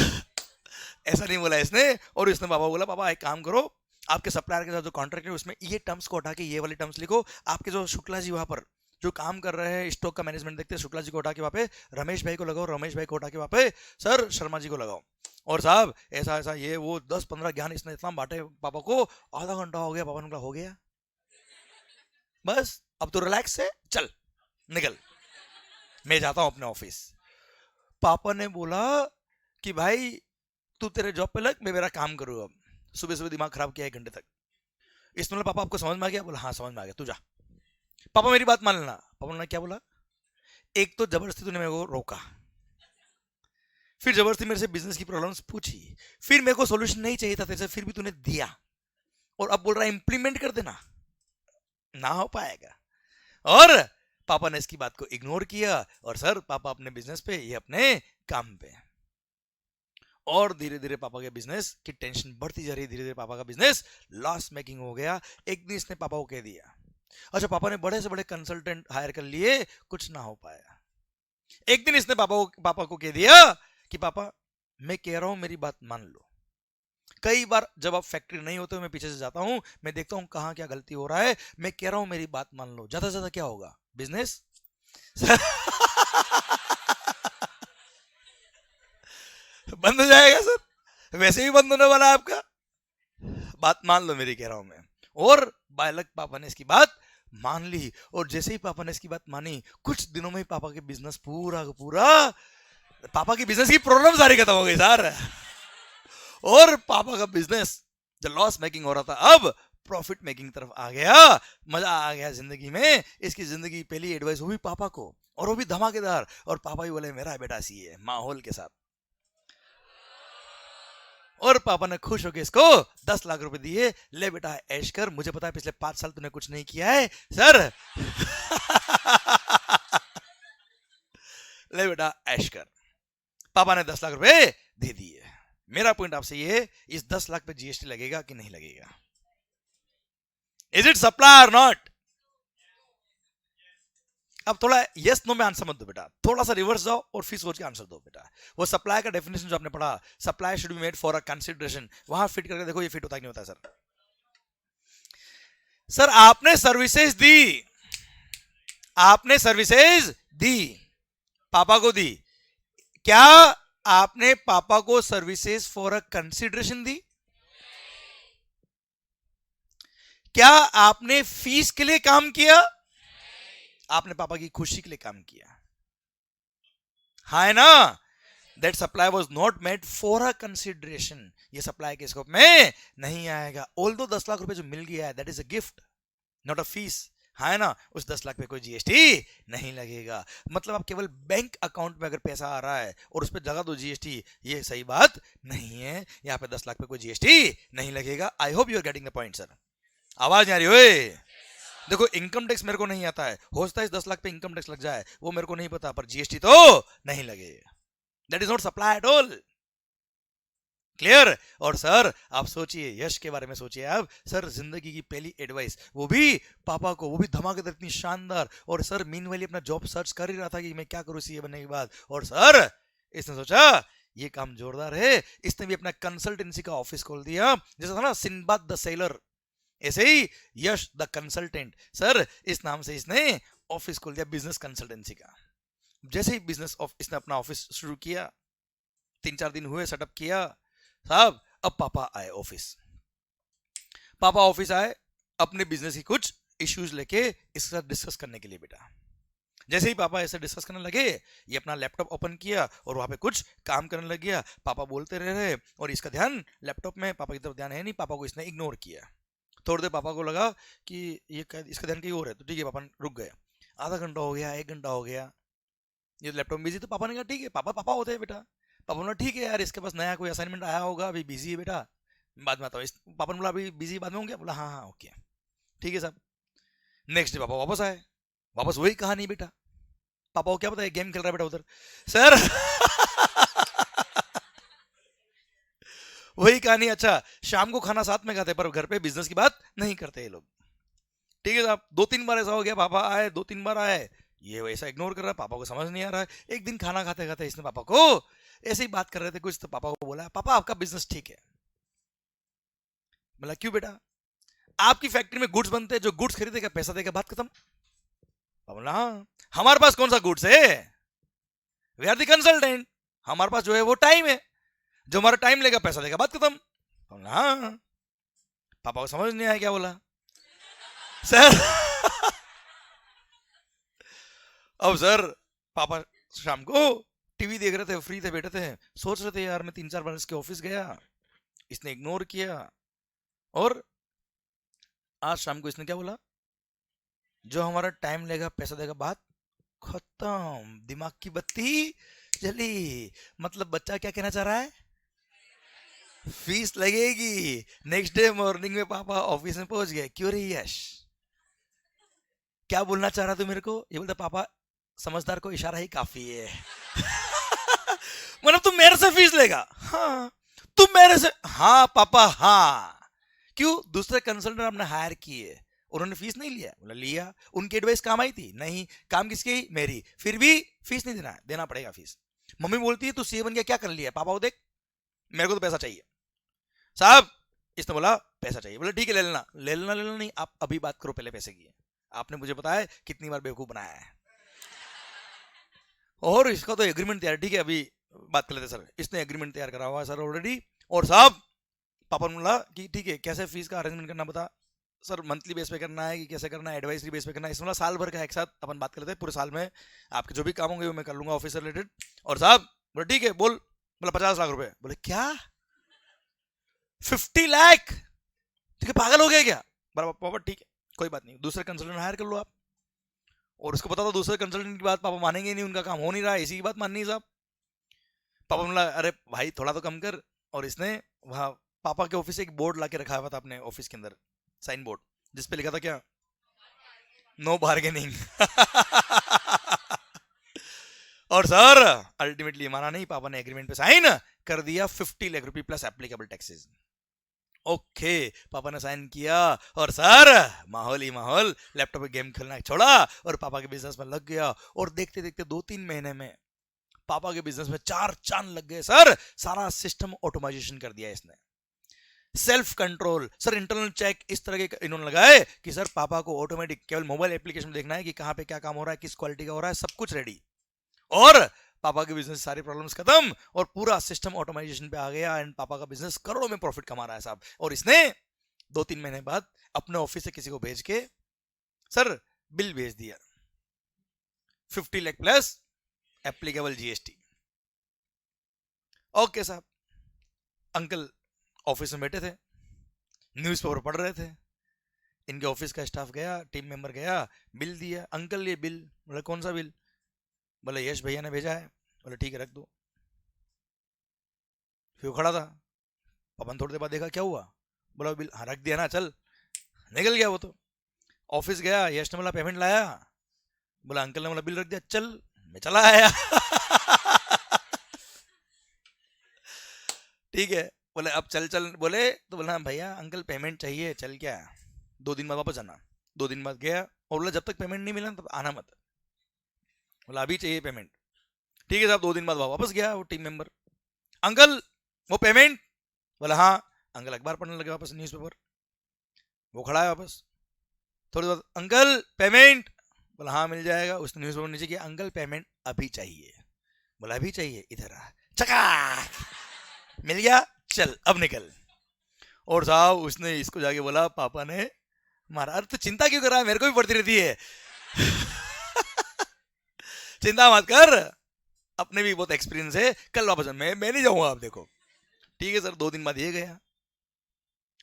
[SPEAKER 1] ऐसा नहीं बोला इसने, और इसने पापा बोला पापा एक काम करो, आपके सप्लायर के साथ जो कॉन्ट्रैक्ट है उसमें ये टर्म्स को हटा के ये वाले टर्म्स लिखो, आपके जो शुक्ला जी वहां पर जो काम कर रहे हैं स्टॉक का मैनेजमेंट देखते हैं, शुक्ला जी को हटा के वहां पे रमेश भाई को लगाओ, रमेश भाई को हटा के वहां पे सर शर्मा जी को लगाओ। और साहब ऐसा ऐसा ये वो 10-15 ज्ञान इसने इतना बांटे पापा को, आधा घंटा हो गया, पापा ने बोला हो गया बस अब तो रिलैक्स है, चल निकल, मैं जाता हूं अपने ऑफिस। पापा ने बोला कि भाई तू तेरे जॉब पे लग, मैं मेरा काम करूँ अब, सुबह सुबह दिमाग खराब किया 1 घंटे तक। इसने बोला पापा आपको समझ में आ गया? बोला हाँ समझ में आ गया, तू जा। पापा मेरी बात मान लेना। पापा ने क्या बोला, एक तो जबरदस्ती तूने मेरे को रोका, फिर जबरदस्ती मेरे से बिजनेस की प्रॉब्लम्स पूछी, फिर मेरे को सोल्यूशन नहीं चाहिए था तेरे से, फिर भी तूने दिया, और अब बोल रहा है इंप्लीमेंट कर देना, ना हो पाएगा। और पापा ने इसकी बात को इग्नोर किया, और सर पापा अपने बिजनेस पे, ये अपने काम पे, और धीरे धीरे पापा के बिजनेस की टेंशन बढ़ती जा रही, धीरे धीरे पापा का बिजनेस लॉस मेकिंग हो गया। एक दिन इसने पापा को कह दिया, अच्छा पापा ने बड़े से बड़े कंसल्टेंट हायर कर लिए, कुछ ना हो पाया। एक दिन इसने पापा को कह दिया कि पापा मैं कह रहा हूं मेरी बात मान लो। कई बार जब आप फैक्ट्री नहीं होते मैं पीछे से जाता हूं, मैं देखता हूं कहां क्या गलती हो रहा है, मैं कह रहा हूं मेरी बात मान लो, ज्यादा से ज्यादा क्या होगा, बिजनेस। बंद हो जाएगा सर, वैसे भी बंद होने वाला है आपका, बात मान लो मेरी कह रहा हूं मैं। और बालक पापा ने इसकी बात मान ली, और जैसे ही पापा ने इसकी बात मानी, कुछ दिनों में ही पापा के बिजनेस पूरा का पूरा, पापा की बिजनेस की प्रॉब्लम सारी खत्म हो गई सर, और पापा का बिजनेस जो लॉस मेकिंग हो रहा था अब प्रॉफिट मेकिंग तरफ आ गया। मजा आ गया जिंदगी में। इसकी जिंदगी पहली एडवाइस हुई पापा को, और वो भी धमाकेदार, और पापा भी बोले मेरा बेटा सी है माहौल के साथ। और पापा ने खुश होकर इसको 10 लाख रुपए दिए, ले बेटा ऐश कर, मुझे पता है पिछले 5 साल तूने कुछ नहीं किया है सर। ले बेटा ऐश कर। पापा ने 10 लाख रुपए दे दिए। मेरा पॉइंट आपसे ये, इस 10 लाख पे जीएसटी लगेगा कि नहीं लगेगा? इज इट सप्लाई और नॉट? अब थोड़ा यस नो में आंसर मत दो बेटा, थोड़ा सा रिवर्स जाओ और फिर सोच के आंसर दो बेटा। वो सप्लाई का डेफिनेशन जो आपने पढ़ा, supply should be made for a consideration, वहां फिट करके देखो ये फिट होता है कि नहीं होता है। सर आपने सर्विसेज दी, आपने सर्विसेज दी, पापा को दी, क्या आपने पापा को सर्विसेज फॉर अ कंसीडरेशन दी? क्या आपने फीस के लिए काम किया? आपने पापा की खुशी के लिए काम किया, हाँ है ना? That supply was not made for a consideration, ये सप्लाई के स्कोप में नहीं आएगा। ऑल्दो 10 लाख रुपए जो मिल गया है that is a gift, not a fees, हाँ है ना? उस 10 लाख पे कोई जीएसटी नहीं लगेगा। मतलब आप केवल बैंक अकाउंट में अगर पैसा आ रहा है और उस पर लगा दो जीएसटी, ये सही बात नहीं है। यहाँ पे 10 लाख पे कोई जीएसटी नहीं लगेगा। I hope you are getting the point sir. आवाज नहीं आ रही ओए? देखो इनकम टैक्स मेरे को नहीं आता है, हो सकता है इस 10 लाख पे इनकम टैक्स लग जाए, वो मेरे को नहीं पता, पर जीएसटी तो नहीं लगेगा। That is not supply at all. Clear? और सर आप सोचिए, यश के बारे में सोचिए आप, सर जिंदगी की पहली एडवाइस, वो भी पापा को, वो भी धमाकेदार, इतनी शानदार। और सर मीनवाइल अपना जॉब सर्च कर ही रहा था कि मैं क्या करूं सीए बनने के बाद, और सर इसने सोचा ये काम जोरदार है, इसने भी अपना कंसल्टेंसी का ऑफिस खोल दिया। जैसा था ना सिंबाद द सेलर, ऐसे ही यश द कंसल्टेंट, सर इस नाम से इसने ऑफिस खोल दिया बिजनेस कंसल्टेंसी का। जैसे ही बिजनेस इसने अपना ऑफिस शुरू किया, 3-4 दिन हुए सेटअप किया साहब, अब पापा आए ऑफिस। पापा ऑफिस आए अपने बिजनेस की कुछ इश्यूज लेके इसके साथ डिस्कस करने के लिए बेटा। जैसे ही पापा ऐसे डिस्कस करने लगे, ये अपना लैपटॉप ओपन किया और वहां पे कुछ काम करने लग गया। पापा बोलते रह रहे और इसका ध्यान लैपटॉप में, पापा की तरफ ध्यान है नहीं, पापा को इसने इग्नोर किया। थोड़ी देर पापा को लगा कि ये इसका ध्यान कहीं और है, तो ठीक है पापा रुक गए। आधा घंटा हो गया, 1 घंटा हो गया, ये लैपटॉप बिजी, तो पापा ने कहा ठीक है, पापा पापा होते हैं बेटा। पापा ने ठीक है यार, इसके पास नया कोई असाइनमेंट आया होगा, अभी बिजी है बेटा, बाद में आता हूँ। पापा ने बोला अभी बिजी, बाद में हो गया? बोला हाँ हाँ ओके ठीक है साहब। नेक्स्ट डे पापा वापस आए, वापस वही कहानी बेटा। पापा को क्या पता है गेम खेल रहा है बेटा उधर, सर वही कहानी। अच्छा, शाम को खाना साथ में खाते पर घर पे बिजनेस की बात नहीं करते ये लोग। ठीक है साहब, 2-3 बार ऐसा हो गया, पापा आए 2-3 बार आए, ये वैसा इग्नोर कर रहा है, पापा को समझ नहीं आ रहा है। एक दिन खाना खाते खाते इसने पापा को ऐसे ही बात कर रहे थे कुछ, तो पापा को बोला पापा आपका बिजनेस ठीक है। बोला क्यों बेटा? आपकी फैक्ट्री में गुड्स बनते हैं, जो गुड्स खरीदेगा पैसा देगा, बात खत्म। पापा बोला हाँ, हमारे पास कौन सा गुड्स है, वी आर द कंसल्टेंट, हमारे पास जो है वो टाइम है, जो हमारा टाइम लेगा पैसा देगा, बात खत्म। बोला हाँ। पापा को समझ नहीं आया क्या बोला सर अब सर पापा शाम को टीवी देख रहे थे, फ्री थे, बैठे थे, सोच रहे थे यार मैं 3-4 बार इसके ऑफिस गया, इसने इग्नोर किया, और आज शाम को इसने क्या बोला, जो हमारा टाइम लेगा पैसा देगा, बात खत्म। दिमाग की बत्ती जली। मतलब बच्चा क्या कहना चाह रहा है, फीस लगेगी। नेक्स्ट डे मॉर्निंग में पापा ऑफिस में पहुंच गए, क्यों रे यश क्या बोलना चाह रहा तू मेरे को? ये बोलता पापा समझदार को इशारा ही काफी है मतलब तुम मेरे से फीस लेगा? हाँ। तुम मेरे से? हाँ पापा हाँ। क्यों? दूसरे कंसल्टेंट आपने हायर किए, उन्होंने फीस नहीं लिया? बोला लिया। उनकी एडवाइस काम आई थी? नहीं। काम किसकी? मेरी। फिर भी फीस नहीं देना, देना पड़ेगा फीस। मम्मी बोलती है तू सीए बन गया, क्या कर लिया? पापा को देख, मेरे को तो पैसा चाहिए साहब। इसने बोला पैसा चाहिए, बोला ठीक है ले लेना। ले लेना, ले लेना नहीं, आप अभी बात करो पहले पैसे की। आपने मुझे बताया कितनी बार बेवकूफ बनाया है। और इसका तो एग्रीमेंट तैयार, ठीक है अभी बात कर लेते सर। इसने एग्रीमेंट तैयार करा हुआ है सर ऑलरेडी। और साहब पापा ने बोला कि ठीक है कैसे फीस का अरेंजमेंट करना बता। सर मंथली बेस पे करना है कि कैसे करना है, एडवाइजरी बेस पे करना है? इसमें साल भर का एक साथ अपन बात कर लेते हैं, पूरे साल में आपके जो भी काम होंगे वो मैं कर लूंगा ऑफिस से रिलेटेड। और साहब बोले ठीक है बोल। बोला 50 लाख रुपए। बोले क्या 50 लाख? ठीक है पागल हो गया क्या? बोला पापा ठीक है कोई बात नहीं, दूसरे कंसल्टेंट हायर कर लो आप। और उसको पता था दूसरे कंसल्टेंट की बात पापा मानेंगे नहीं, उनका काम हो नहीं रहा है, इसी की बात माननी है साहब। पापा बोला अरे भाई थोड़ा तो कम कर। और इसने वहां पापा के ऑफिस से एक बोर्ड लाके रखा हुआ था अपने ऑफिस के अंदर, साइन बोर्ड, जिसपे लिखा था क्या, नो बार्गेनिंग और सर अल्टीमेटली माना नहीं, पापा ने एग्रीमेंट पे साइन कर दिया, 50 लाख रुपए प्लस एप्लीकेबल टैक्सेस। ओके पापा ने साइन किया, और सर माहौल ही माहौल, लैपटॉप पे गेम खेलना छोड़ा और पापा के बिजनेस में लग गया। और देखते देखते 2-3 महीने में पापा के बिजनेस में 4 चांद लग गए सर। सारा सिस्टम ऑटोमाइजेशन कर दिया इसने, self control sir, internal check इस तरह के इन्होंने लगाए कि सर पापा को ऑटोमेटिक केवल मोबाइल एप्लीकेशन में देखना है कि कहां पे क्या काम हो रहा है, किस क्वालिटी का हो रहा है, सब कुछ रेडी। और पापा के बिजनेस सारी प्रॉब्लम्स खत्म और पूरा सिस्टम ऑटोमाइजेशन पे आ गया, एंड पापा का बिजनेस करोड़ों में प्रॉफिट कमा रहा है साहब। और इसने 2-3 महीने बाद अपने ऑफिस से किसी को भेज के सर बिल भेज दिया, 50 lakh plus applicable GST. Okay साहब, अंकल ऑफिस में बैठे थे, न्यूज़पेपर पढ़ रहे थे। इनके ऑफिस का स्टाफ गया, टीम मेंबर गया, बिल दिया। अंकल ये बिल। बोले कौन सा बिल? बोले यश भैया ने भेजा है। बोले ठीक है रख दो। फिर खड़ा था, पापा ने थोड़ी देर बाद देखा क्या हुआ, बोला बिल, हाँ रख दिया ना चल। निकल गया वो तो। ऑफिस गया, यश ने बोला पेमेंट लाया? बोला अंकल ने बोला बिल रख दिया चल, मैं चला आया ठीक है। बोले अब चल चल, बोले तो बोला भैया अंकल पेमेंट चाहिए, चल क्या 2 दिन बाद वापस आना। 2 दिन बाद गया और बोला जब तक पेमेंट नहीं मिला तब आना मत। बोला अभी चाहिए पेमेंट। ठीक है साहब, 2 दिन बाद वापस गया वो टीम मेंबर, अंकल वो पेमेंट? बोला हाँ। अंकल अखबार पढ़ने लगे वापस, न्यूज़पेपर। वो खड़ा है वापस, थोड़ी देर बाद अंकल पेमेंट? बोला हाँ मिल जाएगा। उसने न्यूज़पेपर नीचे किया, अंकल पेमेंट अभी चाहिए। बोला अभी चाहिए, इधर आ, चका मिल गया, चल अब निकल। और साहब उसने इसको जाके बोला पापा ने मारा। अरे तो चिंता क्यों कर रहा है, मेरे को भी पड़ती रहती है चिंता मत कर, अपने भी बहुत एक्सपीरियंस है, कल वापस मैं नहीं जाऊंगा आप देखो। ठीक है सर। 2 दिन बाद ये गया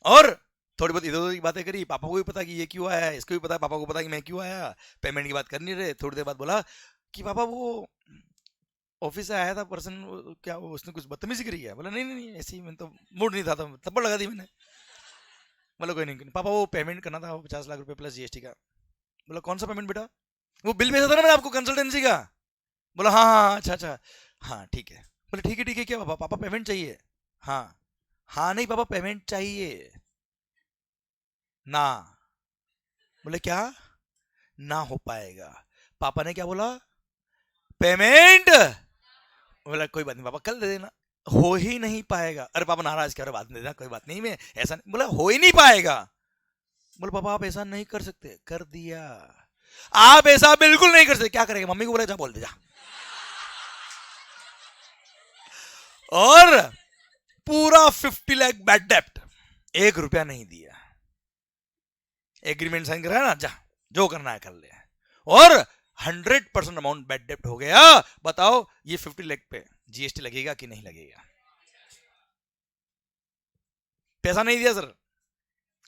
[SPEAKER 1] और थोड़ी बहुत इधर उधर की बातें करी। पापा को भी पता कि ये क्यों आया है, इसको भी पता, पापा को पता कि मैं क्यों आया। पेमेंट की बात कर नहीं रहे। थोड़ी देर बाद बोला कि पापा वो ऑफिस से आया था पर्सन, क्या उसने कुछ बदतमीजी करी है? बोला नहीं नहीं नहीं, ऐसे ही, मैं तो मूड नहीं था, तो थप्पड़ लगा दी मैंने। बोला कोई नहीं पापा, वो पेमेंट करना था 50 लाख रुपए प्लस जीएसटी का। बोला कौन सा पेमेंट बेटा? वो बिल भेजा था ना मैंने आपको कंसल्टेंसी का। बोला हाँ हाँ हाँ, अच्छा अच्छा, हाँ ठीक है। बोले ठीक है क्या पापा? पापा पेमेंट चाहिए? हाँ हाँ, नहीं पापा पेमेंट चाहिए ना। बोले क्या? ना हो पाएगा। पापा ने क्या बोला? पेमेंट। बोला कोई बात नहीं पापा, कल दे देना। हो ही नहीं पाएगा। अरे पापा नाराज कर, बात नहीं देना, कोई बात नहीं, मैं ऐसा नहीं। बोला हो ही नहीं पाएगा। बोले पापा आप ऐसा नहीं कर सकते। कर दिया। आप ऐसा बिल्कुल नहीं कर सकते। क्या करेंगे? मम्मी को बोला जा बोल दे जा। और पूरा 50 लाख बैड डेप्ट, 1 रुपया नहीं दिया। एग्रीमेंट साइन करा ना, जा जो करना है कर ले। और 100% अमाउंट बैड डेप्ट हो गया। बताओ ये 50 लाख पे जीएसटी लगेगा कि नहीं लगेगा? पैसा नहीं दिया सर,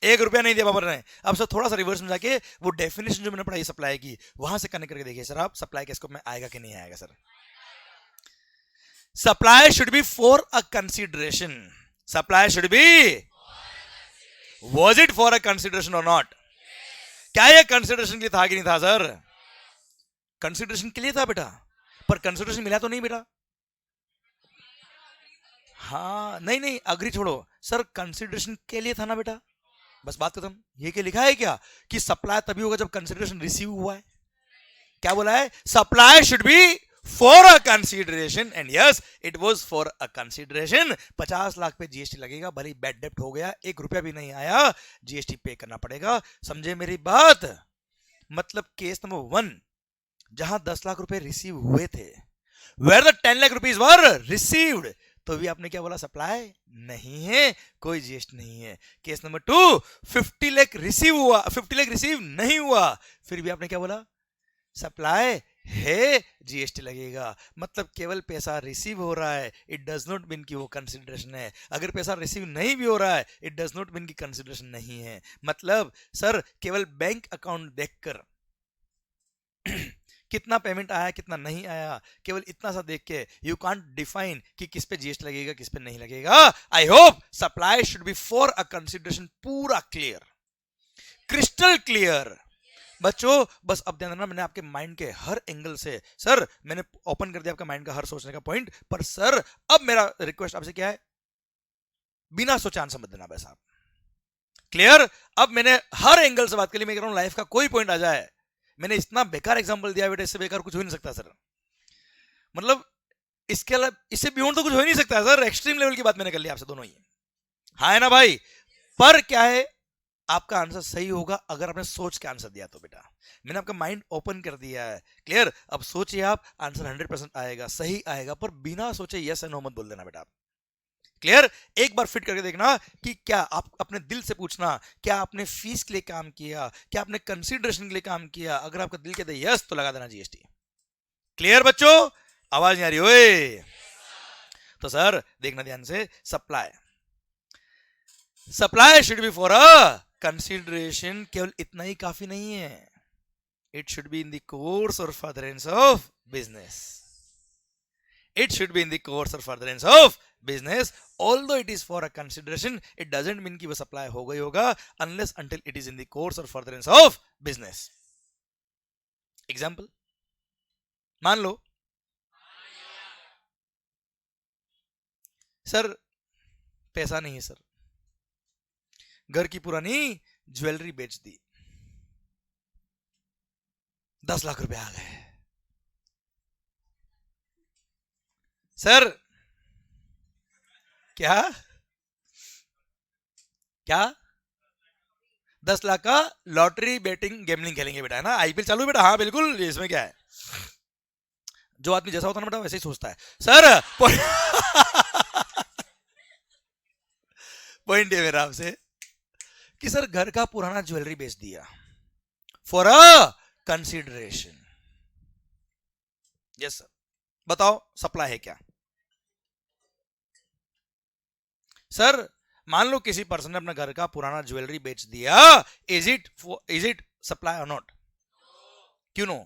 [SPEAKER 1] 1 रुपया नहीं दिया बाबर ने। अब सर थोड़ा सा रिवर्स में जाके वो डेफिनेशन जो मैंने पढ़ाई सप्लाई की, वहां से कनेक्ट करके देखिए सर आप, सप्लाई के स्कोप में आएगा कि नहीं आएगा sir. Supply should be for a consideration. Supply should B, was it for a consideration और नॉट? क्या ये कंसिडरेशन के लिए था कि नहीं था सर? कंसिडरेशन के लिए था बेटा, पर कंसिडरेशन मिला तो नहीं बेटा। हाँ नहीं नहीं, अग्री छोड़ो सर, कंसिडरेशन के लिए था ना बेटा, बस बात खत्म। ये क्या लिखा है क्या कि सप्लाई तभी होगा जब कंसिडरेशन रिसीव हुआ है? क्या बोला है? Supply should be for a consideration, and yes it was for a consideration. 50 lakh पे जीएसटी लगेगा, भले ही बैड डेप्ट हो गया, 1 रुपया भी नहीं आया, जीएसटी पे करना पड़ेगा। समझे मेरी बात? मतलब केस नंबर 1 जहां 10 लाख रुपए रिसीव हुए थे, where the 10 lakh rupees were received, तो भी आपने क्या बोला? सप्लाई नहीं है, कोई जीएसटी नहीं है। केस नंबर 2 50 लाख रिसीव हुआ, 50 लाख रिसीव नहीं हुआ, फिर भी आपने क्या बोला? सप्लाई है, जीएसटी लगेगा। मतलब केवल पैसा रिसीव हो रहा है, इट डज नॉट मीन कि वो कंसिडरेशन है। अगर पैसा रिसीव नहीं भी हो रहा है, इट डज नॉट मीन कि कंसिडरेशन नहीं है। मतलब सर केवल बैंक अकाउंट देखकर कितना पेमेंट आया कितना नहीं आया, केवल इतना सा देख के यू कांट डिफाइन कि किस पे जीएसटी लगेगा किस पे नहीं लगेगा। I hope supply should be for a consideration. पूरा क्लियर, क्रिस्टल क्लियर बच्चों। बस अब ध्यान देना, मैंने आपके माइंड के हर एंगल से सर मैंने ओपन कर दिया आपका माइंड का हर सोचने का पॉइंट। पर सर अब मेरा रिक्वेस्ट आपसे क्या है? बिना सोचे आंसर मत देना बस आप। क्लियर? अब मैंने हर एंगल से बात कर ली। मैं कह रहा हूं लाइफ का कोई पॉइंट आ जाए, मैंने इतना बेकार एग्जांपल दिया बेटा, इससे बेकार कुछ हो नहीं सकता सर। मतलब इसके अलावा इससे बियॉन्ड तो कुछ हो ही नहीं सकता सर। एक्सट्रीम लेवल की बात मैंने कर ली आपसे दोनों ही। हाँ है ना भाई? पर क्या है, आपका आंसर सही होगा अगर आपने सोच के आंसर दिया तो बेटा। मैंने आपका माइंड ओपन कर दिया है। क्लियर? अब सोचिए आप, आंसर 100% आएगा, सही आएगा, पर बिना सोचे यस या नो मत बोल देना बेटा। क्लियर? एक बार फिट करके देखना कि क्या आप अपने दिल से पूछना, क्या आपने फीस के लिए काम किया, क्या आपने कंसीडरेशन के लिए काम किया। अगर आपका दिल कहता है यस तो लगा देना जीएसटी। क्लियर बच्चों? आवाज नहीं आ रही ओए? तो सर देखना ध्यान से, supply should be for a consideration, केवल इतना ही काफी नहीं है। It should be in the course और furtherance of business. It should be in the course or furtherance of business. Although it is for a consideration, it doesn't mean कि वो supply होगा ही होगा unless until it is in the course or furtherance of business. Example, मान लो sir पैसा नहीं है sir, घर की पुरानी ज्वेलरी बेच दी, 10 लाख रुपए आ गए। सर क्या क्या 10 लाख का लॉटरी बेटिंग गैम्बलिंग खेलेंगे बेटा, है ना? आईपीएल चालू बेटा? हाँ बिल्कुल, इसमें क्या है, जो आदमी जैसा होता है ना बेटा वैसे ही सोचता है सर। पॉइंट है मेरा आपसे कि सर घर का पुराना ज्वेलरी बेच दिया for a consideration. Yes sir, बताओ सप्लाई है क्या? सर मान लो किसी पर्सन ने अपना घर का पुराना ज्वेलरी बेच दिया, इज इट सप्लाई और नॉट? क्यों no?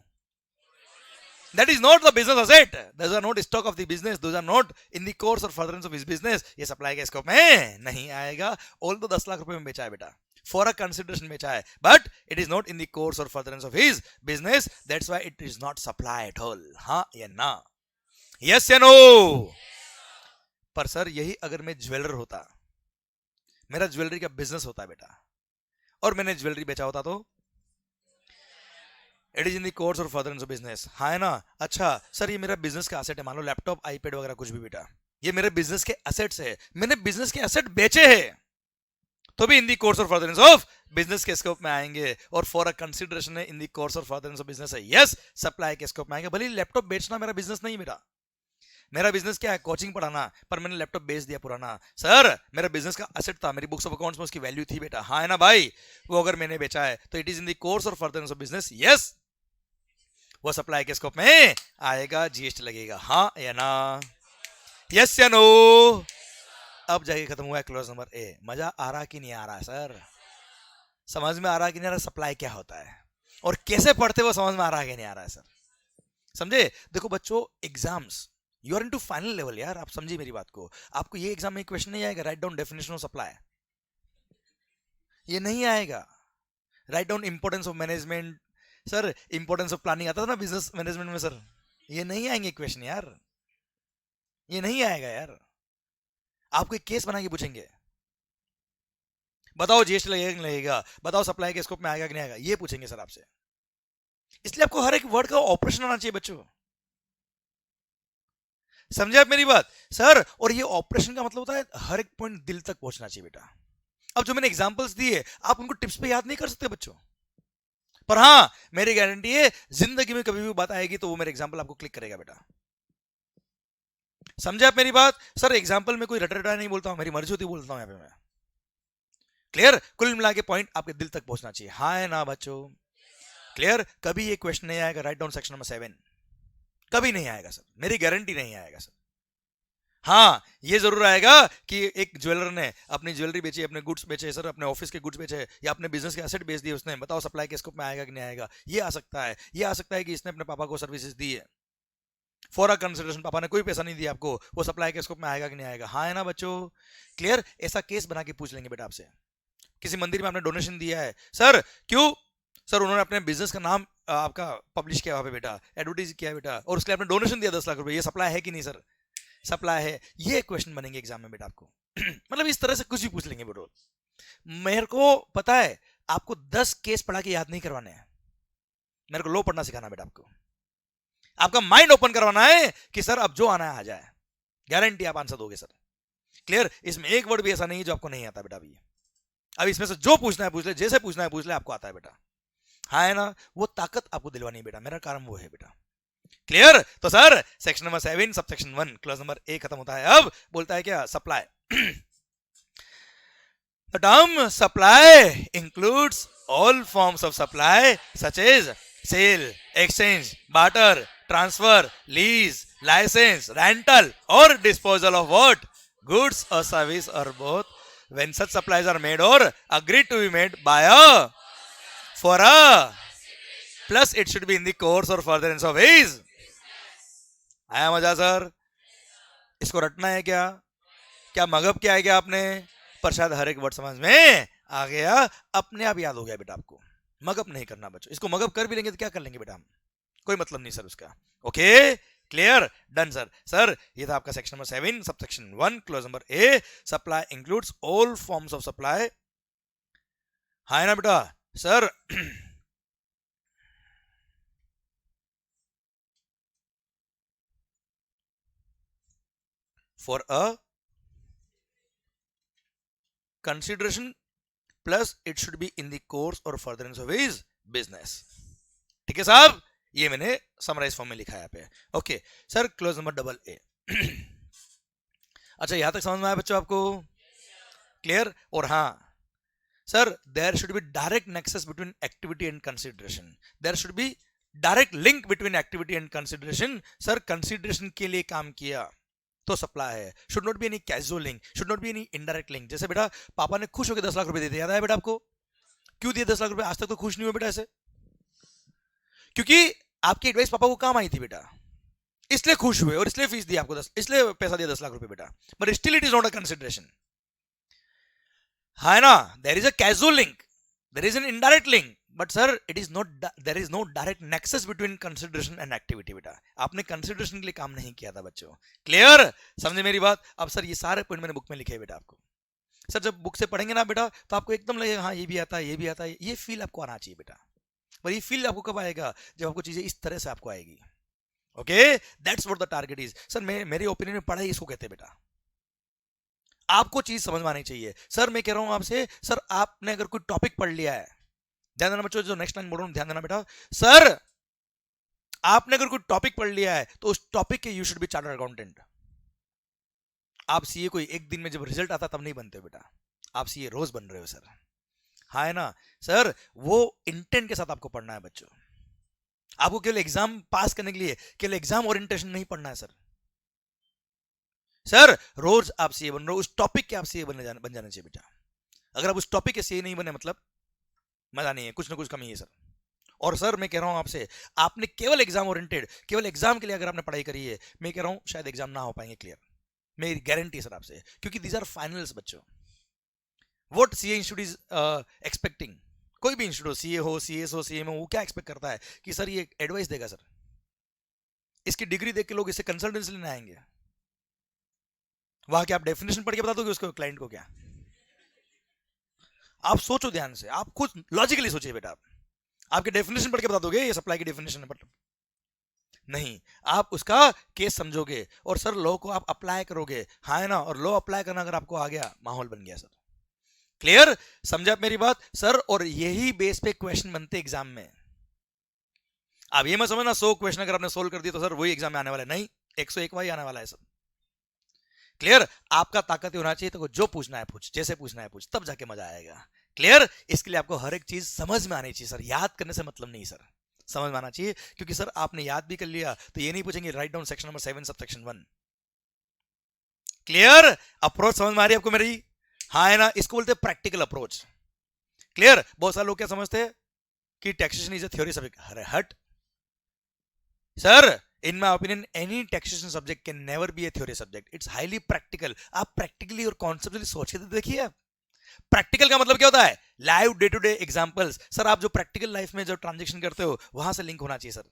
[SPEAKER 1] That is not the business asset. Those are not stock of the business. Those are not in the course or furtherance of his business. ये सप्लाई के scope में नहीं आएगा. Although 10 lakh रुपए में बेचा है बेटा, for a consideration बेचा है, but it is not in the course or furtherance of his business. That's why it is not supply at all. हाँ या ना? Yes या no? पर सर यही अगर मैं ज्वेलर होता, मेरा ज्वेलरी का बिजनेस होता है बेटा, और मैंने ज्वेलरी बेचा होता तो it is in the course और फर्दरेंस ऑफ बिजनेस. हाँ है ना? अच्छा सर ये मेरा बिजनेस का एसेट है, मान लो लैपटॉप, आईपैड वगैरह कुछ भी बेटा, ये मेरे बिजनेस के एसेट्स है, मैंने बिजनेस के एसेट बेचे हैं, तो भी इन दी कोर्स और फर्दरेंस ऑफ बिजनेस के स्कोप में आएंगे. और फॉर अ कंसिडरेशन है इन दी कोर्स और फर्दरेंस ऑफ बिजनेस है, यस सप्लाई के स्कोप में आएंगे. भले लैपटॉप बेचना मेरा बिजनेस नहीं, मेरा बिजनेस क्या है? कोचिंग पढ़ाना, पर मैंने लैपटॉप बेच दिया पुराना. सर मेरा बिजनेस का एसेट था, मेरी बुक्स ऑफ अकाउंट्स में उसकी वैल्यू थी बेटा. हाँ है ना भाई? वो अगर मैंने बेचा है तो it is in the course और फर्दरेंस ऑफ बिजनेस, यस वो सप्लाई के स्कोप में आएगा, जीएसटी लगेगा. हाँ या ना? यस या नो? अब जाके खत्म हुआ है क्लॉज नंबर ए. मजा आ रहा कि नहीं आ रहा सर? समझ में आ रहा कि नहीं आ रहा सप्लाई क्या होता है और कैसे पढ़ते वो समझ में आ रहा है कि नहीं आ रहा है सर? समझे? देखो बच्चों, exams you are into final level यार, आप समझिए मेरी बात को. आपको ये एग्जाम में क्वेश्चन नहीं आएगा write down definition of supply, ये नहीं आएगा. Write down importance of management, sir importance of planning आता था ना बिजनेस मैनेजमेंट में सर, ये नहीं आएंगे क्वेश्चन यार, ये नहीं आएगा यार. आपको एक केस बना के पूछेंगे, बताओ जीएसटी लगेगा नहीं लगेगा, बताओ सप्लाई के स्कोप में आएगा कि नहीं आएगा, ये पूछेंगे सर आपसे. इसलिए आपको हर एक वर्ड का ऑपरेशन आना चाहिए बच्चों. समझे आप मेरी बात सर? और ये ऑपरेशन का मतलब होता है हर एक पॉइंट दिल तक पहुंचना चाहिए बेटा. अब जो मैंने एग्जांपल्स दिए आप उनको टिप्स पे याद नहीं कर सकते बच्चों, पर हाँ मेरी गारंटी है जिंदगी में कभी भी बात आएगी तो वो मेरे एग्जांपल आपको क्लिक करेगा बेटा. समझे आप मेरी बात? सर एग्जांपल में कोई रटा नहीं बोलता हूं, मेरी मर्जी होती बोलता हूं यहाँ पे मैं. क्लियर? कुल मिला के पॉइंट आपके दिल तक पहुंचना चाहिए. हाँ है ना बच्चों? क्लियर? कभी ये क्वेश्चन नहीं आएगा राइट डाउन सेक्शन नंबर 7, कभी नहीं आएगा सर, मेरी गारंटी नहीं आएगा सर. हाँ ये जरूर आएगा कि एक ज्वेलर ने अपनी ज्वेलरी बेची, अपने गुड्स बेचे सर, अपने ऑफिस के गुड्स बेचे या अपने बिजनेस के एसेट बेच दिए उसने, बताओ सप्लाई के स्कोप में आएगा कि नहीं आएगा? ये आ सकता है. ये आ सकता है कि इसने अपने पापा को सर्विसेज दी है फॉर अ कंसिडरेशन, पापा ने कोई पैसा नहीं दिया आपको, वो सप्लाई के स्कोप में आएगा कि नहीं आएगा? हाँ है ना बच्चों? क्लियर? ऐसा केस बना के पूछ लेंगे बेटा आपसे. किसी मंदिर में आपने डोनेशन दिया है, सर क्यों? सर उन्होंने अपने बिजनेस का नाम आपका पब्लिश किया वहां पे बेटा, एडवर्टाइज किया बेटा, और उसके लिए आपने डोनेशन दिया 10 लाख रुपए, ये सप्लाई है कि नहीं सर? सप्लाई है. ये क्वेश्चन बनेंगे एग्जाम में बेटा आपको. मतलब इस तरह से कुछ भी पूछ लेंगे बेटा. मेरे को पता है आपको 10 केस पढ़ा के याद नहीं करवाने हैं, मेरे को लो पढ़ना सिखाना बेटा आपको. आपका माइंड ओपन करवाना है कि सर अब जो आना है आ जाए, गारंटी आप आंसर दोगे सर. क्लियर? इसमें एक वर्ड भी ऐसा नहीं है जो आपको नहीं आता बेटा. अब इसमें से जो पूछना है पूछ ले, जैसे पूछना है पूछ ले, आपको आता है बेटा. हाँ है ना? वो ताकत आपको दिलवानी है बेटा, मेरा काम वो है बेटा. क्लियर? तो sir section number 7 sub section 1 clause number A खत्म होता है. अब बोलता है क्या? Supply. The term supply includes all forms of supply such as sale, exchange, barter, transfer, lease, license, rental or disposal of what? Goods or service or both. When such supplies are made or agreed to be made by a for a plus it should be in the course or furtherance of his. आया मजा sir? इसको रटना है क्या? क्या मगब क्या है क्या आपने? पर शायद हर एक वर्ड समझ में आ गया, अपने आप याद हो गया बेटा आपको. मगब नहीं करना बच्चों. इसको मगब कर भी लेंगे तो क्या कर लेंगे बेटा हम, कोई मतलब नहीं सर उसका. Okay clear? Done sir. Sir ये था आपका section number 7 sub section 1 clause number A. Supply includes all forms of supply. हाँ ना बेटा? Sir for a consideration plus it should be in the course or furtherance of his business. ठीक है साहब? ये मैंने समराइज फॉर्म में लिखा है यहाँ पे. Okay sir close number double ए. अच्छा यहां तक समझ में आया बच्चों आपको? क्लियर? और हाँ sir there should be direct nexus between activity and consideration. There should be direct link between activity and consideration. Sir consideration के लिए काम किया तो सप्लाई है. Should not be any casual link, should not be any indirect link. जैसे बेटा पापा ने खुश होकर 10 लाख रुपए दे दिया, याद है बेटा आपको? क्यों दिए 10 लाख रुपए? आज तक तो खुश नहीं हुए बेटा ऐसे, क्योंकि आपकी एडवाइस पापा को काम आई थी बेटा, इसलिए खुश हुए और इसलिए फीस दी आपको 10, इसलिए पैसा दिया 10 लाख रुपए बेटा, but still it is not a consideration, है ना? There is a casual link, there is an indirect link, but sir it is not, there is no direct nexus between consideration and activity बेटा। आपने consideration के लिए काम नहीं किया था बच्चों, क्लियर? समझे मेरी बात? अब सर ये सारे पॉइंट मैंने बुक में लिखे बेटा आपको। सर जब बुक से पढ़ेंगे ना बेटा तो आपको एकदम लगेगा हाँ ये भी आता है, ये भी आता है, ये फील आपको आना चाहिए बेटा। पर ये फील आपको कब आएगा? जब आपको चीजें इस तरह से आपको आएगी। Okay, that's what the target is. Sir मेरे ओपिनियन में पढ़ाई इसको कहते हैं बेटा, आपको चीज समझ में आनी चाहिए। सर मैं कह रहा हूं आपसे, सर आपने अगर कोई टॉपिक पढ़ लिया है, ध्यान देना बच्चों, जो नेक्स्ट लाइन बोल रहा हूं ध्यान देना बेटा। सर आपने अगर कोई टॉपिक पढ़ लिया है तो उस टॉपिक के you should be chartered accountant. आप सीए कोई एक दिन में जब रिजल्ट आता तब नहीं बनते बेटा, आप सीए रोज बन रहे हो सर, हाँ है ना? सर वो इंटेंट के साथ आपको पढ़ना है बच्चों, आपको केवल एग्जाम पास करने के लिए केवल एग्जाम ओरिएंटेशन नहीं पढ़ना है सर। सर रोज आप सीए बन रहे हो, उस टॉपिक के आप सीए बन जाने चाहिए बेटा। अगर आप उस टॉपिक के सीए नहीं बने मतलब मजा नहीं है, कुछ ना कुछ कमी है सर। और सर मैं कह रहा हूं आपसे, आपने केवल एग्जाम ओरिएंटेड, केवल एग्जाम के लिए अगर आपने पढ़ाई करी है, मैं कह रहा हूं शायद एग्जाम ना हो पाएंगे क्लियर, मेरी गारंटी सर आपसे, क्योंकि दीज आर फाइनल्स बच्चों। What CA institute is expecting, कोई भी इंस्टीट्यूट, सीए हो, सीएस हो, सीएम हो, वो क्या एक्सपेक्ट करता है कि सर ये एडवाइस देगा सर, इसकी डिग्री देख के लोग इससे कंसल्टेंसी लेने आएंगे। वहां क्या आप डेफिनेशन पढ़ के बता दोगे उसको क्लाइंट को? क्या आप सोचो ध्यान से, आप खुद लॉजिकली सोचिए बेटा, आपके डेफिनेशन पढ़ के बता दोगे ये सप्लाई की डेफिनेशन है? नहीं, आप उसका केस समझोगे और सर लॉ को आप अप्लाई करोगे, हाँ है ना? और लॉ अप्लाई करना अगर आपको आ गया, माहौल बन गया सर। क्लियर? समझा मेरी बात सर? और यही बेस पे क्वेश्चन बनते एग्जाम में। अब ये मत समझना 100 क्वेश्चन अगर आपने सोल्व कर दिया तो सर वही एग्जाम में आने वाला है, नहीं, 101 वही आने वाला है सर। क्लियर? आपका ताकत होना चाहिए, तो जो पूछना है पूछ, जैसे पूछना है पूछ, तब जाके मजा आएगा। क्लियर? इसके लिए आपको हर एक चीज समझ में आनी चाहिए सर, याद करने से मतलब नहीं सर, समझ में आना चाहिए। क्योंकि सर आपने याद भी कर लिया तो ये नहीं पूछेंगे write down section number 7 subsection 1। Clear? Approach समझ में आ रही है आपको मेरी? हाँ है ना? इसको बोलते हैं प्रैक्टिकल अप्रोच। क्लियर? बहुत सारे लोग क्या समझते हैं कि taxation is a theory subject, अरे हट sir, in my opinion any taxation subject can never be A theory subject, it's highly practical. आप प्रैक्टिकली और कॉन्सेप्चुअली सोच के तो देखिए। आप प्रैक्टिकल का मतलब क्या होता है? Live day to day examples. Sir आप जो प्रैक्टिकल लाइफ में जो ट्रांजैक्शन करते हो वहां से लिंक होना चाहिए सर,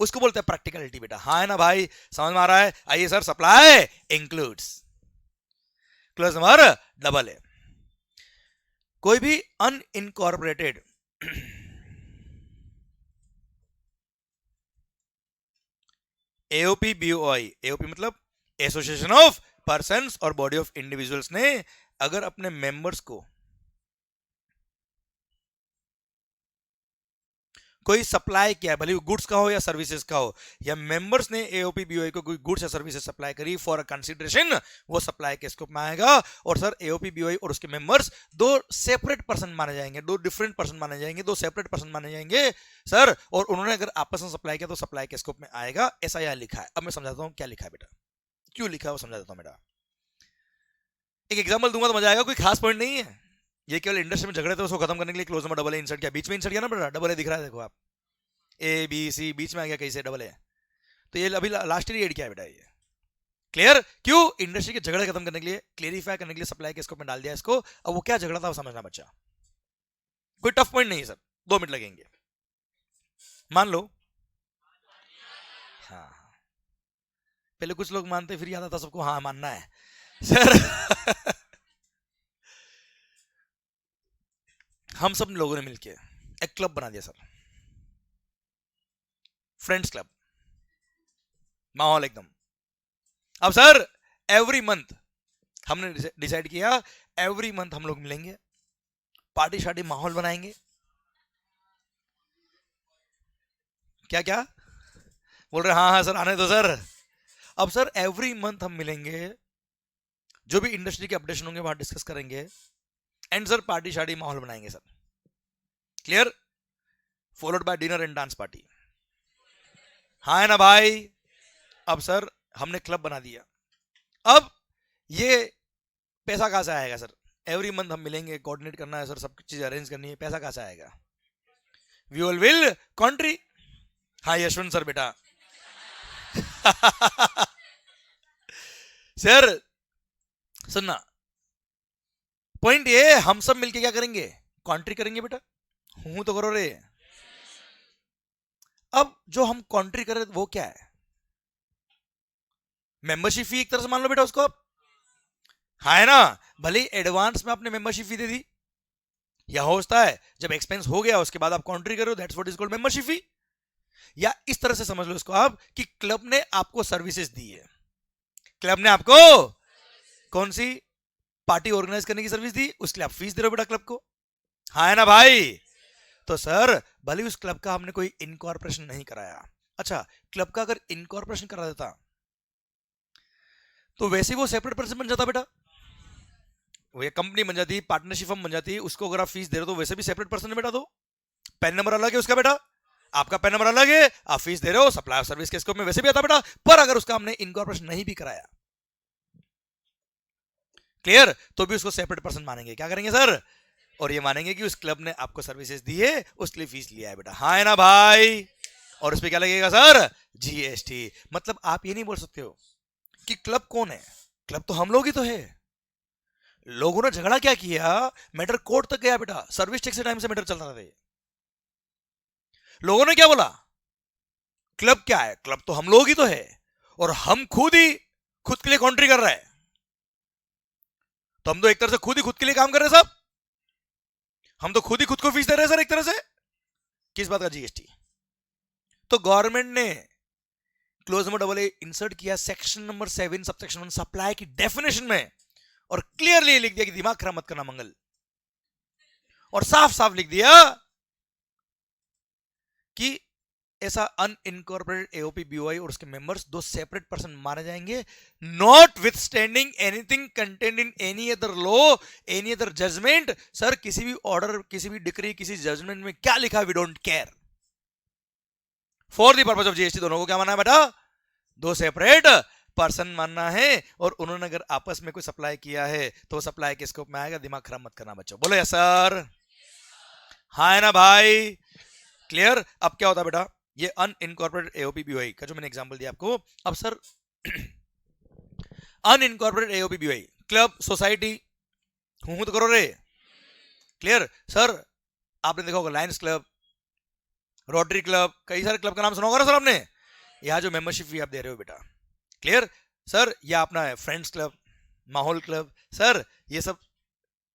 [SPEAKER 1] उसको बोलते हैं प्रैक्टिकलिटी बेटा। हाँ है ना भाई? समझ में आ रहा है? आइए sir, supply includes, clause number double है, कोई भी अनइनकॉर्पोरेटेड एओपी बीओआई, एओपी मतलब एसोसिएशन ऑफ पर्संस और बॉडी ऑफ इंडिविजुअल्स ने अगर अपने मेंबर्स को कोई सप्लाई किया, भले गुड्स का हो या सर्विसेज का हो, या मेंबर्स ने एओपी बीओआई को कोई गुड्स या सर्विसेज सप्लाई करी फॉर अ कंसीडरेशन, वो सप्लाई के स्कोप में आएगा। और सर एओपी बीओआई और उसके मेंबर्स दो सेपरेट पर्सन माने जाएंगे, दो डिफरेंट पर्सन माने जाएंगे, दो सेपरेट पर्सन माने जाएंगे सर। और उन्होंने अगर आपस में सप्लाई किया तो सप्लाई के स्कोप में आएगा, ऐसा यहां लिखा है। अब मैं समझाता हूं क्या लिखा है बेटा, क्यों लिखा है वो समझा देता हूं बेटा। एक एग्जाम्पल दूंगा तो मजा आएगा, कोई खास पॉइंट नहीं है, ये केवल इंडस्ट्री में झगड़े थे उसको खत्म करने के लिए क्लोज नंबर डबल ए इंसर्ट किया, बीच में इंसर्ट किया ना बेटा, डबल ए दिख रहा है देखो आप, ए बी सी बीच में आ गया कैसे डबल ए, तो ये अभी लास्ट ईयर एड किया है बेटा ये। क्लियर? क्यों? इंडस्ट्री के झगड़े खत्म करने के लिए, क्लियरिफाई करने के लिए सप्लाई के स्कोप में डाल दिया इसको। अब वो क्या झगड़ा था वो समझना बच्चा, कोई टफ पॉइंट नहीं है सर, 2 मिनट लगेंगे। मान लो, हाँ पहले कुछ लोग मानते फिर याद आता सबको हाँ मानना है सर हम सब लोगों ने मिलके एक क्लब बना दिया सर, फ्रेंड्स क्लब, माहौल एकदम। अब सर एवरी मंथ हमने डिसाइड किया, एवरी मंथ हम लोग मिलेंगे, पार्टी शार्टी माहौल बनाएंगे। क्या क्या बोल रहे? हाँ हाँ सर आने दो सर। अब सर एवरी मंथ हम मिलेंगे, जो भी इंडस्ट्री के अपडेशन होंगे वहां डिस्कस करेंगे, एंड सर पार्टी शार्टी माहौल बनाएंगे sir. Clear? Followed by dinner and dance party, हाँ है ना भाई? अब सर हमने क्लब बना दिया, अब ये पैसा कहां से आएगा सर? एवरी मंथ हम मिलेंगे, कोऑर्डिनेट करना है सर, सब चीज अरेंज करनी है, पैसा कहां से आएगा? वी ऑल विल कंट्री, हाँ यशवंत सर बेटा। सर सुनना, पॉइंट ये हम सब मिलके क्या करेंगे, कॉन्ट्री करेंगे बेटा। हूं तो करो रे। अब जो हम कॉन्ट्री कर रहे वो क्या है, मेंबरशिप फी एक तरह से मान लो बेटा उसको आप, हाँ है ना। भले एडवांस में आपने मेंबरशिप फी दे दी, या होता है जब एक्सपेंस हो गया उसके बाद आप कॉन्ट्री करो, that's what is called membership fee. या इस तरह से समझ लो इसको आप कि क्लब ने आपको सर्विसेज दी है, क्लब ने आपको कौन सी पार्टी ऑर्गेनाइज करने की सर्विस दी, उसके लिए आप फीस दे रहे हो बेटा क्लब को, हाँ है ना भाई। तो सर भले उस क्लब का हमने कोई इनकॉर्पोरेशन नहीं कराया, अच्छा क्लब का अगर इनकॉर्पोरेशन करा देता तो वैसे वो सेपरेट पर्सन बन जाता बेटा, वो ये कंपनी बन जाती, पार्टनरशिप फर्म बन जाती, उसको अगर आप फीस दे रहे हो तो वैसे भी सेपरेट पर्सन है बेटा। तो पैन नंबर अलग है उसका बेटा, आपका पैन नंबर अलग है, आप फीस दे रहे हो, सप्लाई ऑफ सर्विस के स्कोप में वैसे भी आता बेटा। पर अगर उसका हमने इनकॉर्पोरेशन नहीं भी कराया, क्लियर, तो भी उसको सेपरेट पर्सन मानेंगे, क्या करेंगे सर, और ये मानेंगे कि उस क्लब ने आपको सर्विसेज दी है, उसके लिए फीस लिया है बेटा, हाँ है ना भाई। और उस पर क्या लगेगा सर, जीएसटी। मतलब आप ये नहीं बोल सकते हो कि क्लब कौन है, क्लब तो हम लोग ही तो है। लोगों ने झगड़ा क्या किया, मैटर कोर्ट तक गया बेटा, सर्विस टैक्स के टाइम से मैटर चल रहा था। लोगों ने क्या बोला, क्लब क्या है, क्लब तो हम लोग ही तो है, और हम खुद के लिए कॉन्ट्री कर रहे हैं, तो हम तो एक तरह से खुद के लिए काम कर रहे हैं साहब, हम तो खुद को फीस दे रहे हैं सर एक तरह से, किस बात का जीएसटी। तो गवर्नमेंट ने क्लोज नंबर डबल ए इंसर्ट किया सेक्शन नंबर 7 सबसेक्शन 1 सप्लाई की डेफिनेशन में, और क्लियरली लिख दिया कि दिमाग खराब मत करना मंगल, और साफ साफ लिख दिया कि ऐसा अनइनकॉर्पोरेटेड एओपी बीओआई और उसके मेंबर्स दो सेपरेट पर्सन माने जाएंगे, notwithstanding anything contained in any other law, any other judgment. Sir किसी भी ऑर्डर, किसी भी डिक्री, किसी जजमेंट में क्या लिखा, we don't care, for the purpose of GST दोनों को क्या मानना है बेटा, दो सेपरेट पर्सन मानना है। और उन्होंने अगर आपस में कोई सप्लाई किया है तो सप्लाई के स्कोप में आएगा, दिमाग खराब मत करना बच्चों, बोलो यस सर, हाँ है ना भाई, क्लियर। अब क्या होता है बेटा, ये अनइनकॉर्पोरेटेड एओपी बीओआई का जो मैंने एग्जांपल दिया आपको, अब sir unincorporated AOP BOI club society, हूं तो करो रे, क्लियर। सर आपने देखा होगा लायंस क्लब, रोटरी क्लब, कई सारे क्लब का नाम सुना होगा ना सर आपने, यहां जो मेंबरशिप फी आप दे रहे हो बेटा, क्लियर। सर यह अपना है फ्रेंड्स क्लब, माहौल क्लब, सर ये सब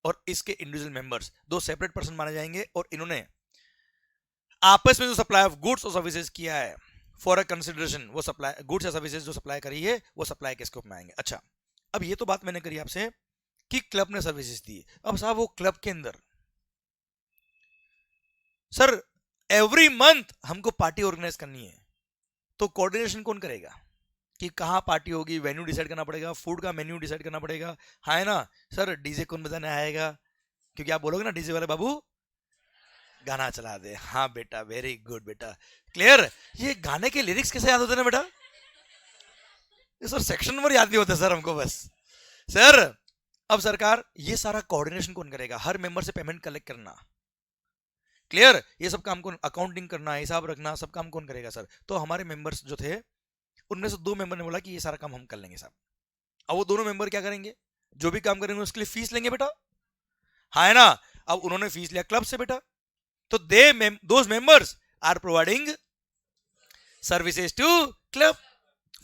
[SPEAKER 1] और इसके इंडिविजुअल मेंबर्स दो सेपरेट पर्सन माने जाएंगे, और इन्होंने आपस में जो सप्लाई ऑफ गुड्स और सर्विसेज किया है फॉर अ कंसिडरेशन, वो सप्लाई गुड्स या सर्विसेज जो सप्लाई करी है वो सप्लाई के स्कोप में आएंगे। अच्छा अब ये तो बात मैंने करी आपसे कि क्लब ने सर्विसेज दी, अब साहब वो क्लब के अंदर सर एवरी मंथ हमको पार्टी ऑर्गेनाइज करनी है, तो कोऑर्डिनेशन कौन करेगा कि कहाँ पार्टी होगी, वेन्यू डिसाइड करना पड़ेगा, फूड का मेन्यू डिसाइड करना पड़ेगा, हाँ है ना। सर डीजे कौन बजाने आएगा, क्योंकि आप बोलोगे ना डीजे वाले बाबू गाना चला दे, हाँ बेटा वेरी गुड बेटा, क्लियर। ये गाने के लिरिक्स कैसे याद होते ना बेटा, ये सर सेक्शन नंबर याद नहीं होते सर हमको बस। सर अब सरकार ये सारा कोऑर्डिनेशन कौन करेगा, हर मेंबर से पेमेंट कलेक्ट करना, क्लियर, ये सब काम कौन, अकाउंटिंग करना, हिसाब रखना, सब काम कौन करेगा सर। तो हमारे मेंबर्स जो थे उनमें से 2 मेंबर ने बोला कि ये सारा काम हम कर लेंगे साहब। अब वो दोनों मेंबर क्या करेंगे, जो भी काम करेंगे उसके लिए फीस लेंगे बेटा, हाँ है ना। अब उन्होंने फीस लिया क्लब से बेटा, तो those members are providing services to club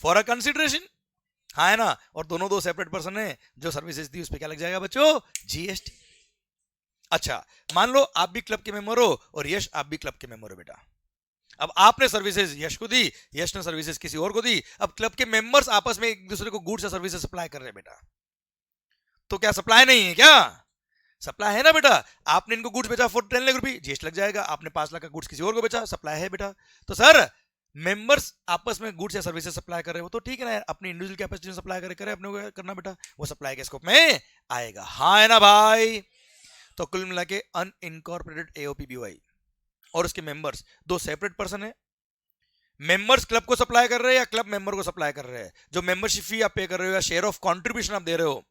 [SPEAKER 1] for a consideration, हाँ है ना। और दोनों दो सेपरेट पर्सन है, जो सर्विसेज दी उस पर क्या लग जाएगा बच्चों, जीएसटी। अच्छा मान लो आप भी क्लब के मेंबर हो और यश आप भी क्लब के मेंबर हो बेटा, अब आपने सर्विसेज यश को दी, यश ने सर्विसेज किसी और को दी, अब क्लब के मेंबर्स आपस में एक दूसरे को गुड्स या सर्विसेज सप्लाई कर रहे हैं बेटा, तो क्या सप्लाई नहीं है क्या, सप्लाई है ना बेटा। आपने इनको गुड्स बेचा फॉर 10 लाख रुपए, जीएसटी लग जाएगा, आपने 5 लाख का गुड्स किसी और को बेचा, सप्लाई है बेटा। तो सर मेंबर्स आपस में गुड्स या सर्विसेज सप्लाई कर रहे हो तो ठीक है ना, अपनी इंडिविजुअल कैपेसिटी में सप्लाई करे अपने को करना बेटा, वो सप्लाई के स्कोप में आएगा, हाँ है ना भाई। तो कुल मिला के अनइनकॉर्पोरेटेड एओपी बीओआई और उसके मेंबर्स दो सेपरेट पर्सन है, मेंबर्स क्लब को सप्लाई कर रहे हैं या क्लब मेंबर को सप्लाई कर रहे हैं, जो मेंबरशिप फी आप पे कर रहे हो या शेयर ऑफ कंट्रीब्यूशन आप दे रहे हो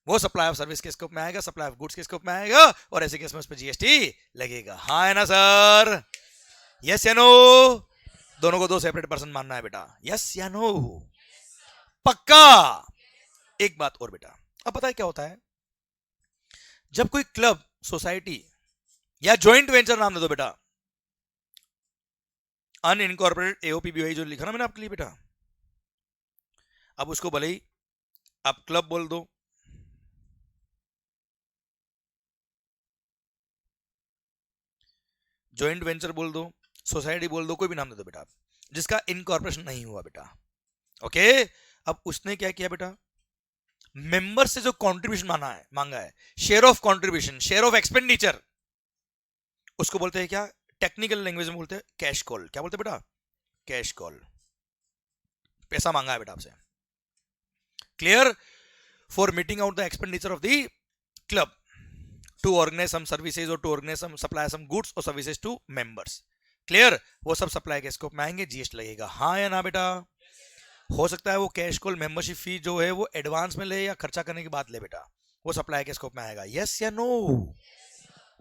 [SPEAKER 1] वो सप्लाई ऑफ सर्विस के स्कोप में आएगा, सप्लाई ऑफ गुड्स के स्कोप में आएगा, और ऐसे केस में उस पर जीएसटी लगेगा, हाँ है ना सर, यस या नो, दोनों को दो सेपरेट पर्सन मानना है बेटा, यस या नो? पक्का? एक बात और बेटा, अब पता है क्या होता है, जब कोई क्लब, सोसाइटी या जॉइंट वेंचर, नाम दे दो बेटा, अनइनकॉर्पोरेटेड एओपीबीवाई जो लिखा ना मैंने आपके लिए बेटा, अब उसको भले ही आप क्लब बोल दो, जॉइंट वेंचर बोल दो, सोसाइटी बोल दो, कोई भी नाम दे दो बेटा, जिसका इनकॉर्पोरेशन नहीं हुआ बेटा, ओके? अब उसने क्या किया बेटा, मेंबर से जो कंट्रीब्यूशन मांगा है, share of contribution, share of expenditure, उसको बोलते हैं क्या, टेक्निकल लैंग्वेज में बोलते हैं कैश कॉल। क्या बोलते हैं बेटा? Cash call. पैसा मांगा है बेटा आपसे, clear? For meeting out the expenditure of the club to organise some services और to organise some supply some goods और सर्विसेज टू मेंबर्स, क्लियर? वो सब सप्लाई के स्कोप में आएंगे, जीएसटी लगेगा, हाँ या ना बेटा? हो सकता है वो कैश कॉल मेंबरशिप फी जो है वो एडवांस में ले या खर्चा करने की बात ले बेटा, वो सप्लाई के स्कोप में आएगा, यस या नो?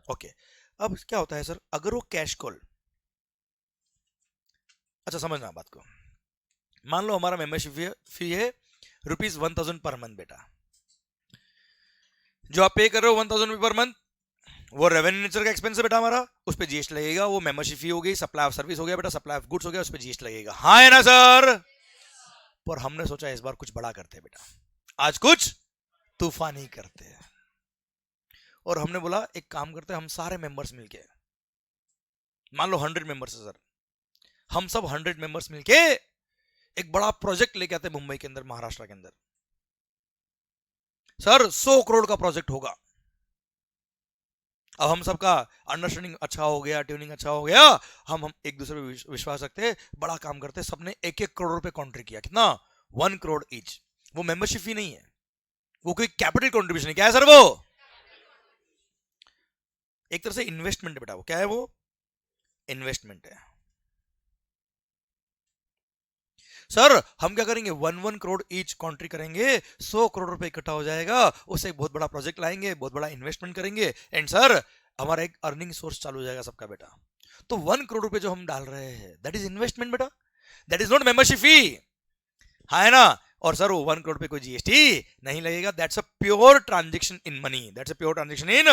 [SPEAKER 1] ओके। अब क्या होता है सर, अगर वो कैश कॉल, अच्छा समझना बात को, मान लो हमारा मेंबरशिप फी है ₹1000 पर मंथ बेटा, जो आप पे कर रहे हो 1000 पर मंथ, वो रेवेन्यू नेचर का एक्सपेंस है बेटा हमारा, उस पर जीएसटी लगेगा, वो मेंबरशिप फी हो गई, सप्लाई ऑफ सर्विस हो गया बेटा, सप्लाई ऑफ गुड्स हो गया, उस पर जीएसटी लगेगा, हाँ है ना सर? पर हमने सोचा इस बार कुछ बड़ा करते हैं बेटा, आज कुछ तूफानी करते हैं, और हमने बोला एक काम करते हैं, हम सारे मेंबर्स मिलके, मान लो 100 मेंबर्स है सर, हम सब 100 मेंबर्स मिलके एक बड़ा प्रोजेक्ट लेके आते हैं मुंबई के अंदर, महाराष्ट्र के अंदर, सर 100 करोड़ का प्रोजेक्ट होगा। अब हम सबका अंडरस्टैंडिंग अच्छा हो गया, ट्यूनिंग अच्छा हो गया, हम एक दूसरे पे विश्वास रखते हैं, बड़ा काम करते हैं, सबने 1-1 करोड़ रुपए कॉन्ट्री किया, कितना? 1 करोड़ ईच। वो मेंबरशिप फी नहीं है, वो कोई कैपिटल कॉन्ट्रीब्यूशन है, क्या है सर? वो एक तरह से इन्वेस्टमेंट है बेटा, वो क्या है? वो इन्वेस्टमेंट है। सर हम क्या करेंगे, 1-1 करोड़ ईच कॉन्ट्री करेंगे, 100 करोड़ रुपए इकट्ठा हो जाएगा, उससे एक बहुत बड़ा प्रोजेक्ट लाएंगे, बहुत बड़ा इन्वेस्टमेंट करेंगे, एंड सर हमारा एक अर्निंग सोर्स चालू हो जाएगा सबका बेटा। तो 1 करोड़ रुपए जो हम डाल रहे हैं, दैट इज इन्वेस्टमेंट बेटा, that is not membership fee, हाँ है ना? और सर वो 1 करोड़ पे कोई जीएसटी नहीं लगेगा, that's a pure transaction in money, that's a pure transaction in,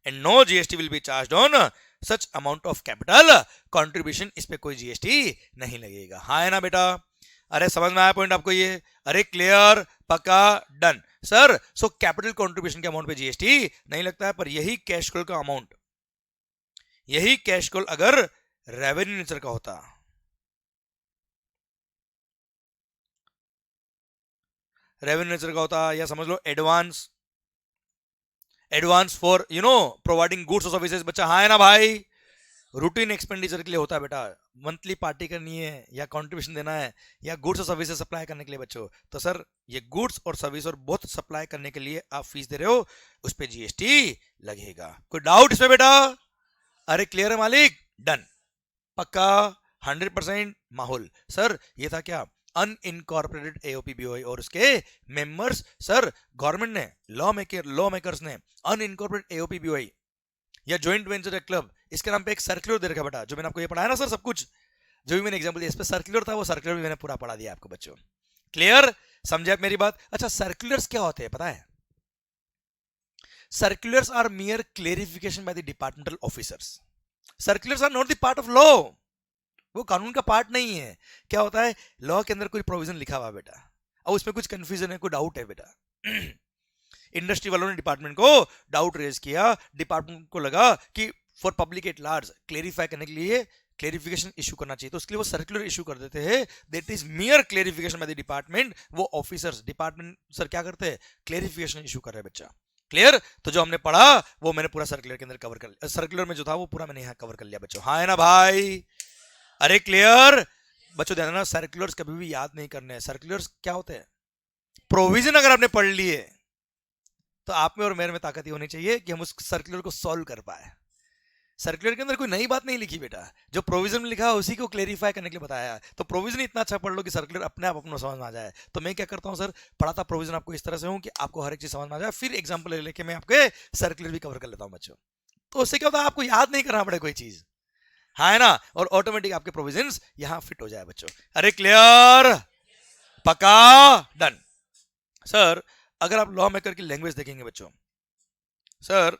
[SPEAKER 1] and no GST will be charged on such amount of capital contribution, इस पे कोई जीएसटी नहीं लगेगा, हाँ है ना बेटा? अरे समझ में आया पॉइंट आपको ये? अरे क्लियर, पक्का, done sir. So capital contribution के अमाउंट पे जीएसटी नहीं लगता है, पर यही कैश कॉल का अमाउंट, यही कैश कॉल अगर रेवेन्यू नेचर का होता, रेवेन्यू नेचर का होता, या समझ लो advance, advance for providing goods और सर्विसेज, बच्चा हाँ है ना भाई? रूटीन एक्सपेंडिचर के लिए होता है बेटा, मंथली पार्टी करनी है या कंट्रीब्यूशन देना है या गुड्स और सर्विसेज सप्लाई करने के लिए बच्चों, तो सर ये goods or service or both supply करने के लिए आप फीस दे रहे हो, उस पे जीएसटी लगेगा। कोई डाउट इसमें बेटा? अरे क्लियर है मालिक? डन, पक्का, 100% माहौल। सर ये था क्या, अनइनकॉर्पोरेटेड एओपीबीओआई और उसके मेंबर्स। सर गवर्नमेंट ने, लॉ मेकर्स ने अनइनकॉर्पोरेटेड एओपीबीओआई या जॉइंट वेंचर क्लब, इसके नाम पे एक सर्कुलर दे रखा बेटा, जो मैंने आपको ये पढ़ाया ना सर, सब कुछ जो भी मैंने एग्जांपल दिया इस पे सर्कुलर था, वो सर्कुलर भी मैंने पूरा पढ़ा दिया आपको बच्चों, क्लियर? समझे आप मेरी बात? अच्छा सर्कुलर्स क्या होते हैं पता है? Circulars are mere clarification by the departmental officers, circulars are not the part of law, वो कानून का पार्ट नहीं है। क्या होता है, लॉ के अंदर कोई प्रोविजन लिखा हुआ बेटा, अब उसमें कुछ कंफ्यूजन है, कोई डाउट है बेटा, इंडस्ट्री वालों ने डिपार्टमेंट को डाउट रेज किया, डिपार्टमेंट को लगा कि for public at large clarify करने के लिए क्लेरिफिकेशन इशू करना चाहिए, तो उसके लिए वो सर्कुलर इशू कर देते हैं, that is मियर clarification by the department. वो ऑफिसर्स डिपार्टमेंट सर क्या करते हैं, क्लेरिफिकेशन इशू कर रहे हैं बच्चा, क्लियर? तो जो हमने पढ़ा वो मैंने पूरा सर्कुलर के अंदर कवर कर लिया, सर्कुलर में जो था वो पूरा मैंने यहाँ कवर कर लिया बच्चों, हाँ है ना भाई? अरे क्लियर बच्चों, ध्यान देना, सर्कुलर्स कभी भी याद नहीं करने हैं। सर्कुलर्स क्या होते हैं, प्रोविजन अगर आपने पढ़ लिए तो आप में और मेरे में ताकत ही होनी चाहिए कि हम उस सर्कुलर को सॉल्व कर पाए। सर्कुलर के अंदर कोई नई बात नहीं लिखी बेटा, जो प्रोविजन में लिखा है उसी को क्लेरिफाई करने के लिए बताया है, तो प्रोविजन इतना अच्छा पढ़ लो कि सर्कुलर अपने आप अपना समझ में आ जाए। तो मैं क्या करता हूँ सर, पढ़ाता प्रोविजन आपको इस तरह से हूँ कि आपको हर एक चीज समझ में आ जाए, फिर एग्जाम्पल लेके मैं आपके सर्कुलर भी कवर कर लेता हूँ बच्चों, तो उससे क्या होता है, आपको याद नहीं करना पड़े कोई चीज, हाँ है ना, और ऑटोमेटिक आपके प्रोविजंस यहां फिट हो जाए बच्चों। अरे क्लियर, पक्का, डन। सर अगर आप लॉ मेकर की लैंग्वेज देखेंगे बच्चों, सर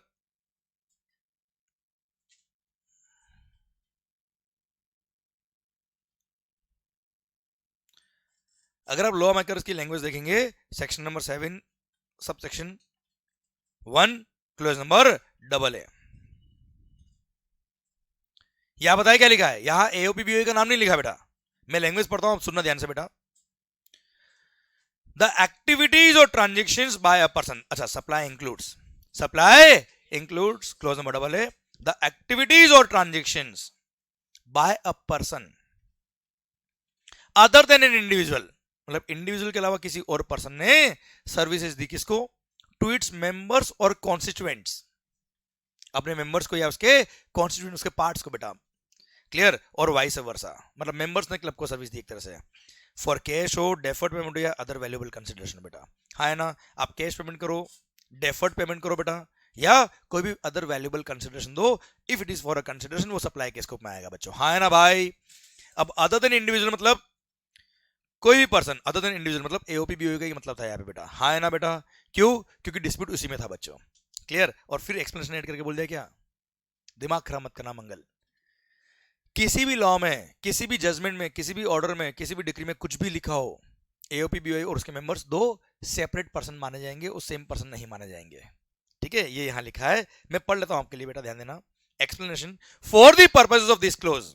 [SPEAKER 1] अगर आप लॉ मेकर्स की लैंग्वेज देखेंगे, section number 7 sub section 1 close number double ए, यहां बताया क्या लिखा है, यहां एओपीबीओ का नाम नहीं लिखा बेटा, मैं लैंग्वेज पढ़ता हूं, सुनना ध्यान से बेटा। द एक्टिविटीज और ट्रांजेक्शंस बाय अ पर्सन, अच्छा supply includes clause number double A the activities और transactions by a person other than an individual, मतलब इंडिविजुअल के अलावा किसी और पर्सन ने सर्विसेज दी किसको, टू इट्स मेंबर्स और कॉन्स्टिट्यूएंट्स, अपने मेंबर्स को या उसके कॉन्स्टिट्यूएंट उसके पार्ट्स को बेटा, क्लियर, और वाइस वर्सा, मतलब मेंबर्स ने क्लब को सर्विस दी एक तरह से, फॉर कैश हो, डेफर्ड पेमेंट हो या अदर वैल्यूएबल कंसिडरेशन बेटा, हाँ है ना, आप कैश पेमेंट करो, डेफर्ड पेमेंट करो बेटा, या कोई भी अदर वैल्यूएबल कंसिडरेशन दो, if it is for a consideration वो सप्लाई के स्कोप में आएगा बच्चों, हाँ है ना भाई। अब अदर देन इंडिविजुअल मतलब कोई भी पर्सन अदर देन इंडिविजुअल, मतलब एओपीबीओ का ही मतलब था यहाँ पे बेटा, हाँ है ना बेटा, क्यों, क्योंकि डिस्प्यूट उसी में था बच्चों, क्लियर, और फिर एक्सप्लेनेशन ऐड करके बोल दिया क्या, दिमाग खराब मत करना मंगल, किसी भी लॉ में, किसी भी जजमेंट में, किसी भी ऑर्डर में, किसी भी डिक्री में कुछ भी लिखा हो, एओपीबीओ और उसके मेंबर्स दो सेपरेट पर्सन माने जाएंगे, उस सेम पर्सन नहीं माने जाएंगे, ठीक है, ये यहां लिखा है, मैं पढ़ लेता हूं आपके लिए बेटा, ध्यान देना। Explanation, for the purposes of this close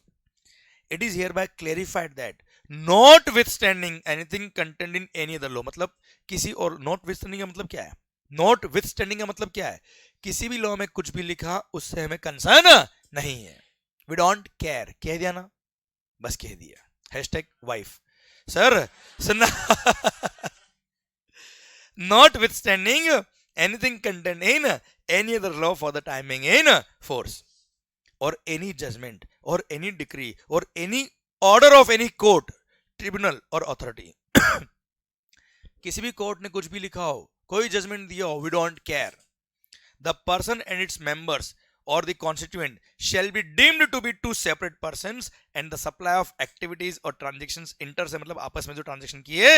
[SPEAKER 1] it is here bye clarified that not withstanding anything contained in any other law, मतलब किसी और, नॉट विथस्टैंडिंग का मतलब क्या है, नॉट विथस्टैंडिंग का मतलब क्या है, किसी भी लॉ में कुछ भी लिखा उससे हमें कंसर्न नहीं है, वी डोंट केयर, कह दिया ना, बस कह दिया, हैशटैग वाइफ, सर सुनना, not withstanding anything contained in any other law for the timing in force or any judgment or any decree or any order of any court, tribunal or authority, किसी भी court ने कुछ भी लिखा हो, कोई judgement दिया हो, we don't care, the person and its members or the constituent shall be deemed to be two separate persons and the supply of activities or transactions inter से मतलब आपस में जो ट्रांजेक्शन किए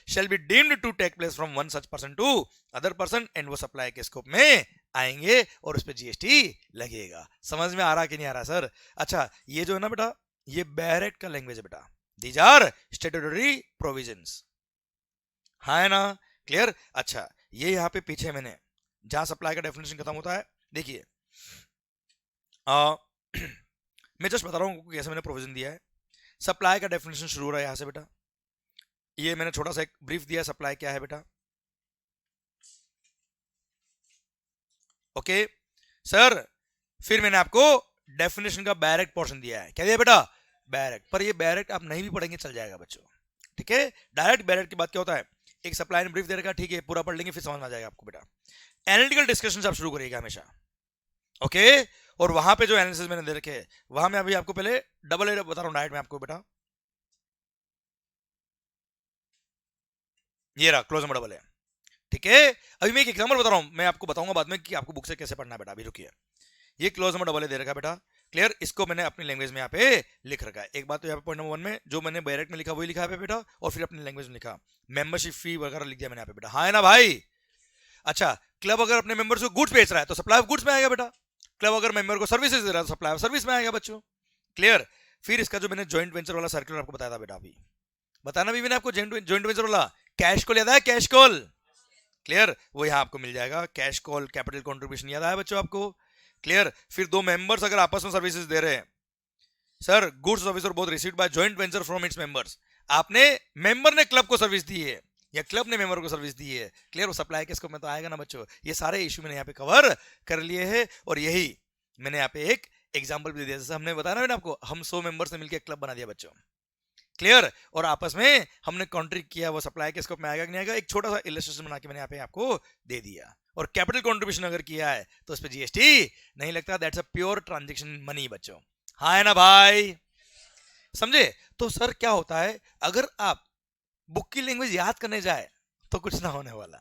[SPEAKER 1] shall be deemed to take place from one such person to other person and वो supply के scope में आएंगे और उस पर जीएसटी लगेगा, समझ में आ रहा कि नहीं आ रहा सर। अच्छा ये जो है ना बेटा, ये बैरेट का लैंग्वेज है बेटा, दीज आर स्टैट्यूटरी प्रोविजंस, हाँ है ना, क्लियर। अच्छा ये यहाँ पे पीछे मैंने जहां सप्लाई का डेफिनेशन खत्म होता है, देखिए मैं जस्ट बता रहा हूँ कैसे मैंने प्रोविजन दिया है, सप्लाई का डेफिनेशन शुरू हो रहा है यहां से बेटा, ये मैंने छोटा सा एक ब्रीफ दिया, सप्लाई क्या है बेटा, ओके सर, फिर मैंने आपको डेफिनेशन का डायरेक्ट पोर्शन दिया है, क्या दिया बेटा, डायरेक्ट, पर ये डायरेक्ट आप नहीं भी पढ़ेंगे चल जाएगा बच्चों, ठीक है, डायरेक्ट डायरेक्ट की बात क्या होता है, एक सप्लाई ने ब्रीफ दे रखा, ठीक है पूरा पढ़ लेंगे फिर समझ में आ जाएगा आपको बेटा, एनालिटिकल डिस्कशन आप शुरू करिएगा हमेशा, ओके, और वहां पे जो एनालिसिस मैंने दे रखे वहां मैं अभी आपको पहले डबल ए बता रहा हूं डायरेक्ट में आपको बेटा, ये रहा क्लोज नंबर डबल है, ठीक है, अभी मैं एक एग्जांपल बता रहा हूं, मैं आपको बताऊंगा बाद में कि आपको बुक से कैसे पढ़ना है बेटा, अभी रुकिए, ये क्लोज नंबर डबल दे रखा है बेटा, क्लियर, इसको मैंने अपनी लैंग्वेज में यहाँ पे लिख रखा है, एक बात तो यहाँ पे पॉइंट नंबर 1 में जो मैंने डायरेक्ट में लिखा वही लिखा है बेटा, और फिर अपनी लैंग्वेज में लिखा, मेंबरशिप फी वगैरह लिख दिया मैंने यहाँ पे बेटा, हाँ है ना भाई। अच्छा क्लब अगर अपने मेंबर्स को गुड्स बेच रहा है तो सप्लाई ऑफ गुड्स में आएगा बेटा, क्लब अगर मेंबर को सर्विसेज दे रहा है तो सप्लाई ऑफ सर्विस में आएगा बच्चों, क्लियर। फिर इसका जो मैंने जॉइंट वेंचर वाला सर्कुलर आपको बताया था बेटा, अभी बताना भी मैंने आपको जॉइंट वेंचर वाला कैश कॉल याद है, कैश कॉल, क्लियर, वो यहाँ आपको मिल जाएगा, कैश कॉल कैपिटल कंट्रीब्यूशन याद आया बच्चों आपको, क्लियर। फिर दो मेंबर्स अगर आपस में सर्विसेज दे रहे हैं, sir goods service or both received by joint venture from its members, आपने मेंबर ने क्लब को सर्विस दी है या क्लब ने मेंबर को सर्विस दी है, क्लियर, वो सप्लाई के स्कोप में तो आएगा ना बच्चों, ये सारे इश्यू मैंने यहाँ पे कवर कर लिए हैं, और यही मैंने यहाँ पे एक एग्जांपल भी दे दिया, जैसे हमने बताया ना आपको, हम 100 मेंबर्स ने मिलकर क्लब बना दिया बच्चों, क्लियर, और आपस में हमने कॉन्ट्रीब्यूट किया, वो सप्लाई के स्कोप में आएगा कि नहीं आएगा, एक छोटा सा इलस्ट्रेशन बना के मैंने यहाँ पे आपको दे दिया, और कैपिटल कंट्रीब्यूशन अगर किया है तो उस पर जीएसटी नहीं लगता, that's a pure transaction money बच्चों, हाँ है ना भाई, समझे। तो सर क्या होता है, अगर आप बुक की लैंग्वेज याद करने जाए तो कुछ ना होने वाला,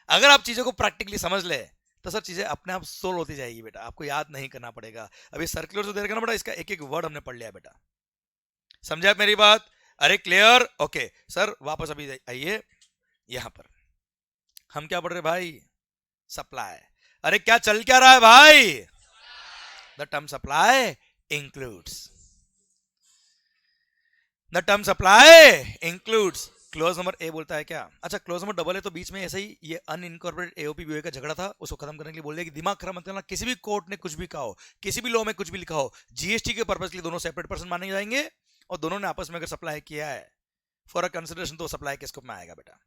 [SPEAKER 1] अगर आप चीजों को प्रैक्टिकली समझ ले तो सर चीजें अपने आप सोल्व होती जाएगी बेटा, आपको याद नहीं करना पड़ेगा। अभी सर्कुलर जो दे रखा ना बेटा, इसका एक एक वर्ड हमने पढ़ लिया बेटा, समझा आप मेरी बात? अरे क्लियर? ओके सर वापस अभी आइए यहां पर, हम क्या पढ़ रहे भाई? सप्लाई। अरे क्या चल क्या रहा है भाई? The term supply includes, the term supply includes, clause number ए बोलता है क्या? अच्छा क्लोज नंबर डबल है तो बीच में ऐसे ही ये अनइनकॉर्पोरेटेड एओपी बीओए का झगड़ा था, उसको खत्म करने के लिए बोल दिया कि दिमाग खराब मत करना, किसी भी कोर्ट ने कुछ भी कहा हो, किसी भी लॉ में कुछ भी लिखा हो, जीएसटी के पर्पज के लिए दोनों सेपरेट पर्सन माने जाएंगे, और दोनों ने आपस में अगर सप्लाई किया है फॉर अ कंसिडरेशन तो सप्लाई के स्कोप में आएगा बेटा।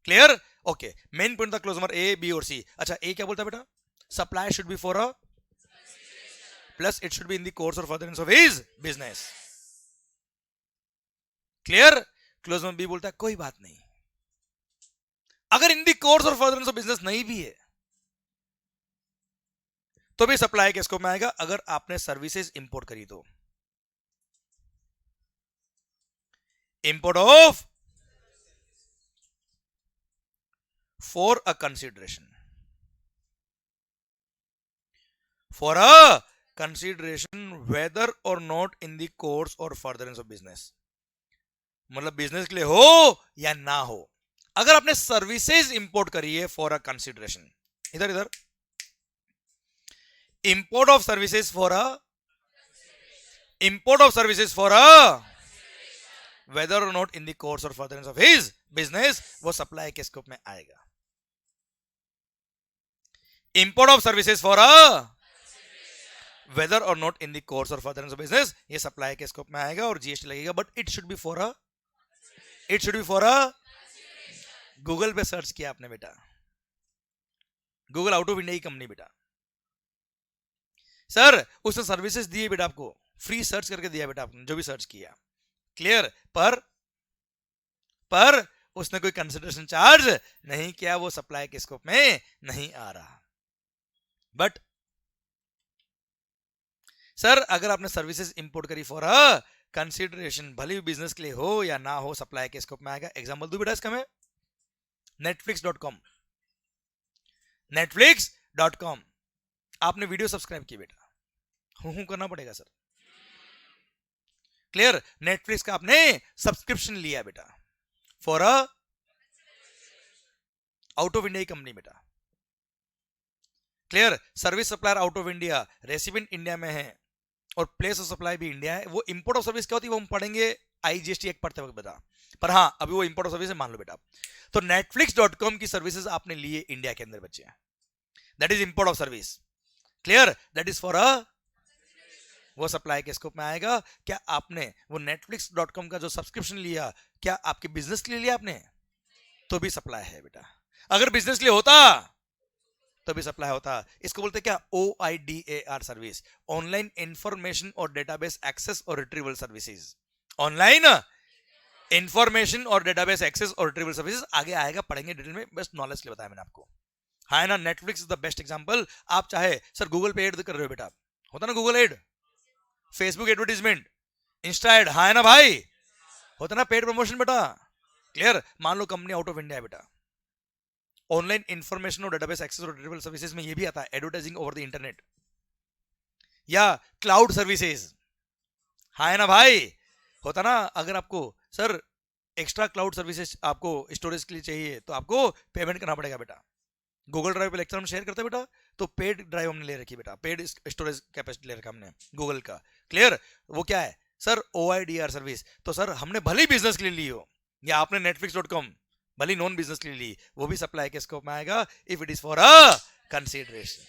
[SPEAKER 1] क्लियर? ओके, मेन पॉइंट था क्लोज नंबर ए बी और सी। अच्छा ए क्या बोलता है बेटा? Supply should be for a plus it should be in the course और furtherance of his business. Clear? Clause number B बोलता है कोई बात नहीं, अगर इन दी कोर्स और फर्दरेंस ऑफ बिजनेस नहीं भी है तो भी सप्लाई के स्कोप में आएगा, अगर आपने सर्विसेज इंपोर्ट करी तो। Import of for a consideration, for a consideration whether or not in the course और फर्दरेंस ऑफ बिजनेस, मतलब बिजनेस के लिए हो या ना हो, अगर आपने सर्विसेज इंपोर्ट करी है फॉर अ कंसिडरेशन, इधर इधर import of services for a, import of services for a whether or not in the course और फर्दरेंस ऑफ हिज बिजनेस, वो सप्लाई के स्कोप में आएगा। Import of services for a whether or not in the course और furtherance of business, ये supply के scope में आएगा और जीएसटी लगेगा, but it should be for a, it should be for a, Google पे सर्च किया आपने बेटा, गूगल आउट ऑफ इंडिया की कंपनी बेटा, सर उसने सर्विसेज दी बेटा, आपको फ्री सर्च करके दिया बेटा, आपने जो भी सर्च किया। क्लियर? पर उसने कोई कंसिडरेशन चार्ज नहीं किया, वो सप्लाई के स्कोप में नहीं आ रहा। बट सर अगर आपने सर्विसेज इंपोर्ट करी फॉर अ कंसिडरेशन, भले भी बिजनेस के लिए हो या ना हो, सप्लाई के स्कोप में आएगा। एग्जांपल दो बेटा इसका मैं, netflix.com, netflix.com, आपने वीडियो सब्सक्राइब की बेटा, हूं करना पड़ेगा सर। क्लियर? नेटफ्लिक्स का आपने सब्सक्रिप्शन लिया बेटा for a out of India company बेटा। Clear? Service supplier out of India, resident India में है और प्लेस ऑफ सप्लाई भी इंडिया है। वो इंपोर्ट ऑफ सर्विस क्या होती है वो हम पढ़ेंगे आईजीएसटी एक्ट पढ़ते वक्त बता, पर हाँ अभी वो इंपोर्ट ऑफ सर्विस मान लो बेटा। तो netflix.com की सर्विसेज आपने लिए इंडिया के अंदर बच्चे, that is import of service. Clear? That is for अ, वो सप्लाई के स्कोप में आएगा। क्या आपने वो netflix.com का जो सब्सक्रिप्शन लिया, क्या आपके बिजनेस के लिए लिया आपने? तो भी सप्लाई है बेटा। अगर बिजनेस के लिए होता तो भी सप्लाई होता। इसको बोलते क्या? OIDAR सर्विस, ऑनलाइन इंफॉर्मेशन और डेटाबेस एक्सेस और रिट्रीवल सर्विसेज। ऑनलाइन इंफॉर्मेशन और डेटाबेस एक्सेस और रिट्रीवल सर्विसेज आगे आएगा, पढ़ेंगे डिटेल में, बस नॉलेज के लिए बताया मैंने आपको। हाँ ना, Netflix is the best example. आप चाहे सर गूगल पे एड कर रहे हो बेटा, होता ना Google ad, Facebook advertisement, Insta ad, हाँ है ना भाई, होता ना पेड प्रमोशन बेटा। क्लियर? मान लो कंपनी आउट ऑफ इंडिया है बेटा, ऑनलाइन इंफॉर्मेशन और डेटाबेस एक्सेस और रिट्रीवल सर्विसेज में ये भी आता है एडवर्टाइजिंग ओवर द इंटरनेट या क्लाउड सर्विसेज, हाँ है ना भाई, होता ना। अगर आपको सर एक्स्ट्रा क्लाउड सर्विसेज आपको स्टोरेज के लिए चाहिए तो आपको पेमेंट करना पड़ेगा बेटा। गूगल ड्राइव पे लेक्चर हम शेयर करते हैं बेटा, तो पेड ड्राइव हमने ले रखी बेटा, पेड स्टोरेज कैपेसिटी ले रखा हमने गूगल का। क्लियर? वो क्या है सर? OIDR service. तो सर हमने भले ही बिजनेस के लिए ली हो या आपने netflix.com भले नॉन बिजनेस के लिए ली, वो भी सप्लाई के स्कोप में आएगा if it is for a consideration.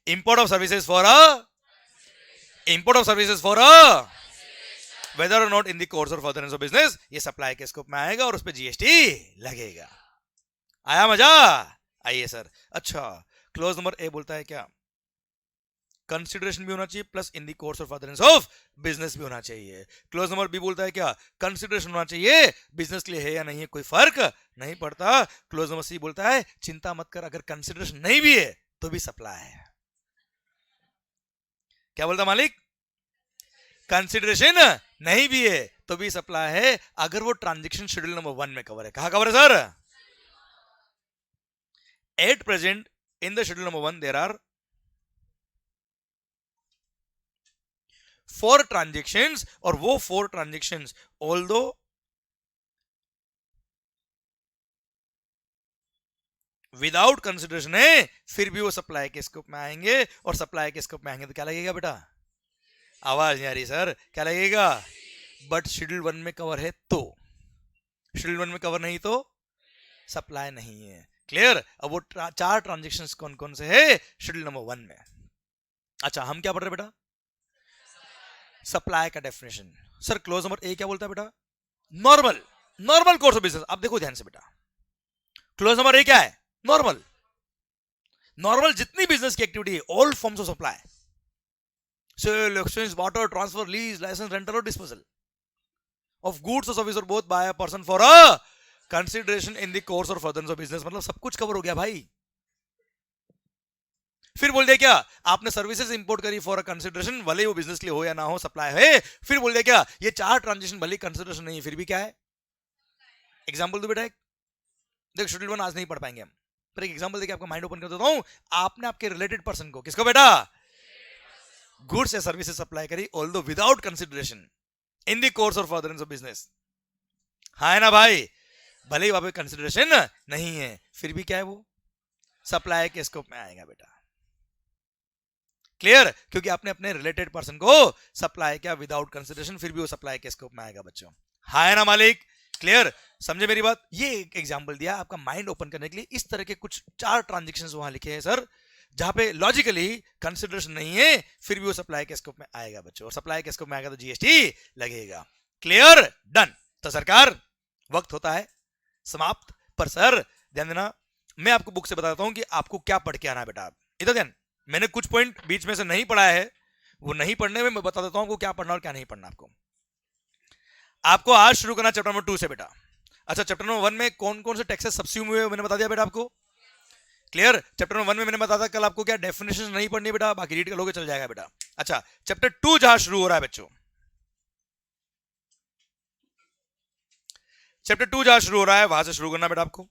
[SPEAKER 1] Import of services for a, import of services for a whether or not in the course और फर्दरेंस ऑफ बिजनेस, ये सप्लाई के स्कोप में आएगा और उस पर जीएसटी लगेगा। आया मजा? आइए सर। अच्छा क्लोज नंबर ए बोलता है क्या? कंसिडरेशन भी होना चाहिए प्लस इन द कोर्स और फर्दरेंस ऑफ बिजनेस भी होना चाहिए। क्लोज नंबर बी बोलता है क्या? कंसिडरेशन होना चाहिए, बिजनेस के लिए है या नहीं है कोई फर्क नहीं पड़ता। क्लोज नंबर सी बोलता है चिंता मत कर, अगर कंसिडरेशन नहीं भी है तो भी सप्लाई है। क्या बोलता मालिक? कंसिडरेशन नहीं भी है तो भी सप्लाई है, अगर वो ट्रांजेक्शन शेड्यूल नंबर 1 में कवर है। कहां कवर है sir? At present in the schedule number 1 there are 4 transactions, और वो 4 ट्रांजेक्शंस ऑल्दो विदाउट कंसिडरेशन है, फिर भी वो सप्लाई के स्कोप में आएंगे, और सप्लाई के स्कोप में आएंगे तो क्या लगेगा बेटा? आवाज नहीं आ रही सर, क्या लगेगा? बट शेड्यूल 1 में कवर है तो, शेड्यूल 1 में कवर नहीं तो सप्लाई नहीं है। क्लियर? अब वो 4 ट्रांजेक्शंस कौन कौन से है शेड्यूल नंबर 1 में? अच्छा, हम क्या पढ़ रहे बेटा? सप्लाई का definition. Sir close number A क्या बोलता है बेटा? Normal, normal course of business. अब देखो ध्यान से बेटा, क्लोज नंबर ए क्या है? नॉर्मल। नॉर्मल जितनी बिजनेस की एक्टिविटी है, all forms of supply, sale, exchange, barter, transfer, lease, licence, rental or disposal of goods or service or both by a person for a consideration in the course और furtherance of business. मतलब सब कुछ cover हो गया भाई। फिर बोल दिया क्या? आपने सर्विसेज इंपोर्ट करी फॉर अ कंसिडरेशन, भले वो बिजनेस के लिए हो या ना हो, सप्लाई है। फिर बोल दिया क्या? ये 4 ट्रांजेक्शन भले कंसिडरेशन नहीं है, फिर भी क्या है? एग्जांपल दो बेटा एक। देख शेड्यूल 1 आज नहीं पढ़ पाएंगे हम, पर एक एग्जांपल देके आपका माइंड ओपन कर देता हूं। आपने आपके रिलेटेड पर्सन को, किसको बेटा? गुड्स या सर्विसेज सप्लाई करी, although without consideration in the course और फर्दरेंस ऑफ बिजनेस। हाँ है ना भाई? भले ही वहां पे कंसिडरेशन नहीं है, फिर भी क्या है? वो सप्लाई के स्कोप में आएगा बेटा। क्लियर? क्योंकि आपने अपने रिलेटेड पर्सन को सप्लाई किया विदाउट कंसिडरेशन, फिर भी वो सप्लाई के स्कोप में आएगा बच्चों। हाँ है ना मालिक? क्लियर? समझे मेरी बात? ये एक एग्जांपल दिया आपका माइंड ओपन करने के लिए। इस तरह के कुछ 4 ट्रांजेक्शंस वहां लिखे हैं सर, जहां पे लॉजिकली कंसिडरेशन नहीं है, फिर भी वो सप्लाई के स्कोप में आएगा बच्चों, और सप्लाई के स्कोप में आएगा तो जीएसटी लगेगा। क्लियर? डन। तो सरकार, वक्त होता है समाप्त। पर सर ध्यान देना, मैं आपको बुक से बताता हूं कि आपको क्या पढ़ के आना है बेटा। इधर ध्यान, मैंने कुछ पॉइंट बीच में से नहीं पढ़ा है, वो नहीं पढ़ने में मैं बता देता हूं आपको क्या पढ़ना और क्या नहीं पढ़ना। आपको आज शुरू करना चैप्टर नंबर 2 से बेटा। अच्छा, चैप्टर नंबर 1 में कौन कौन से टैक्सेस सब्स्यूम हुए मैंने बता दिया बेटा आपको। क्लियर? चैप्टर नंबर 1 में मैंने बताया था कल आपको क्या डेफिनेशन नहीं पढ़नी बेटा, बाकी रीड करोगे चल जाएगा बेटा। अच्छा, चैप्टर 2 जहां शुरू हो रहा है बच्चों, चैप्टर 2 जहां शुरू हो रहा है वहां से शुरू करना बेटा आपको।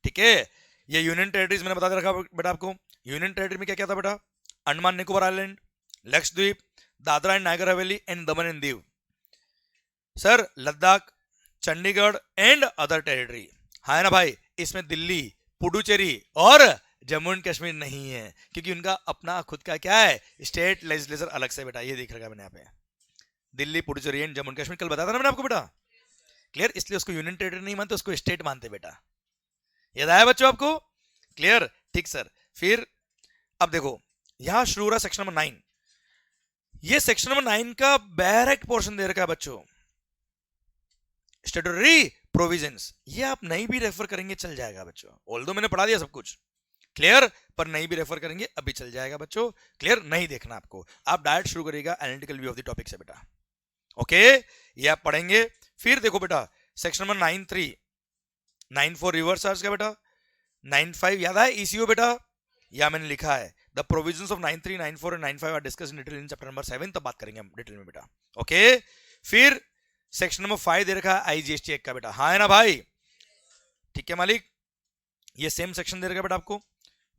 [SPEAKER 1] ठीक है? ये यूनियन टेरिटरीज मैंने बता दे रखा बेटा आपको। यूनियन टेरिटरी में क्या क्या था बेटा? Andaman Nicobar island, Lakshadweep, Dadra and Nagar Haveli and Daman and Diu. Sir Ladakh, Chandigarh and other territory. हाँ ना भाई? इसमें दिल्ली, पुडुचेरी और जम्मू एंड कश्मीर नहीं है, क्योंकि उनका अपना खुद का क्या है? स्टेट लेजिस्लेचर अलग से बेटा। ये देख रखा मैंने यहाँ पे, दिल्ली, पुडुचेरी एंड जम्मू एंड कश्मीर, कल बताया था ना मैंने आपको बेटा। क्लियर? इसलिए उसको यूनियन टेरिटरी नहीं मानते, उसको स्टेट मानते बेटा। याद आया बच्चों आपको? क्लियर? ठीक सर। फिर अब देखो, यहां शुरू हो रहा सेक्शन नंबर 9। ये सेक्शन नंबर 9 का डायरेक्ट पोर्शन दे रखा है बच्चों, स्टैट्यूटरी प्रोविजंस। ये आप नहीं भी रेफर करेंगे चल जाएगा बच्चों, ऑल्दो मैंने पढ़ा दिया सब कुछ। क्लियर? पर नहीं भी रेफर करेंगे अभी चल जाएगा बच्चों। क्लियर? नहीं देखना आपको, आप डायरेक्ट शुरू करिएगा analytical view of the topic से बेटा। ओके, ये आप पढ़ेंगे। फिर देखो बेटा, सेक्शन नंबर 9(3), 9(4) रिवर्स चार्ज का बेटा, 9(5) याद है ईसीओ बेटा, या मैंने लिखा है the provisions of 9(3), 9(4) and 9(5 are discussed in detail in chapter number 7। तब बात करेंगे हम डिटेल में बेटा। ओके, फिर सेक्शन नंबर 5 दे रखा है आईजीएसटी एक्ट का बेटा। हाँ है ना भाई? ठीक है मालिक? ये सेम सेक्शन दे रखा है बेटा आपको।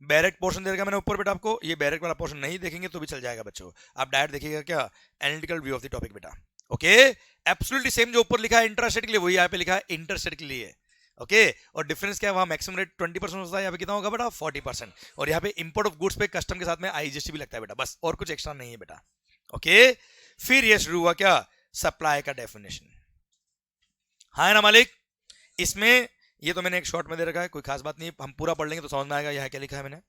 [SPEAKER 1] डायरेक्ट पोर्शन दे रखा मैंने ऊपर बेटा आपको। ये डायरेक्ट वाला पोर्शन नहीं देखेंगे तो भी चल जाएगा बच्चों, आप डायरेक्ट देखिएगा क्या? Analytical view of the topic बेटा। ओके, एब्सोल्युटली सेम जो ऊपर लिखा है इंटरस्टेट के लिए, वही यहाँ पे लिखा है इंटरस्टेट के लिए। ओके, और डिफरेंस क्या है? वहां मैक्सिमम रेट 20% होता है, यहाँ पे कितना होगा बेटा? 40%। और यहाँ पे इंपोर्ट ऑफ गुड्स पे कस्टम के साथ में आईजीएसटी भी लगता है बेटा, बस और कुछ एक्स्ट्रा नहीं है बेटा। ओके, फिर ये शुरू हुआ क्या? सप्लाई का डेफिनेशन। हाँ है ना मालिक? इसमें ये तो मैंने एक शॉर्ट में दे रखा है, कोई खास बात नहीं, हम पूरा पढ़ लेंगे तो समझ में आएगा यहाँ क्या लिखा है मैंने।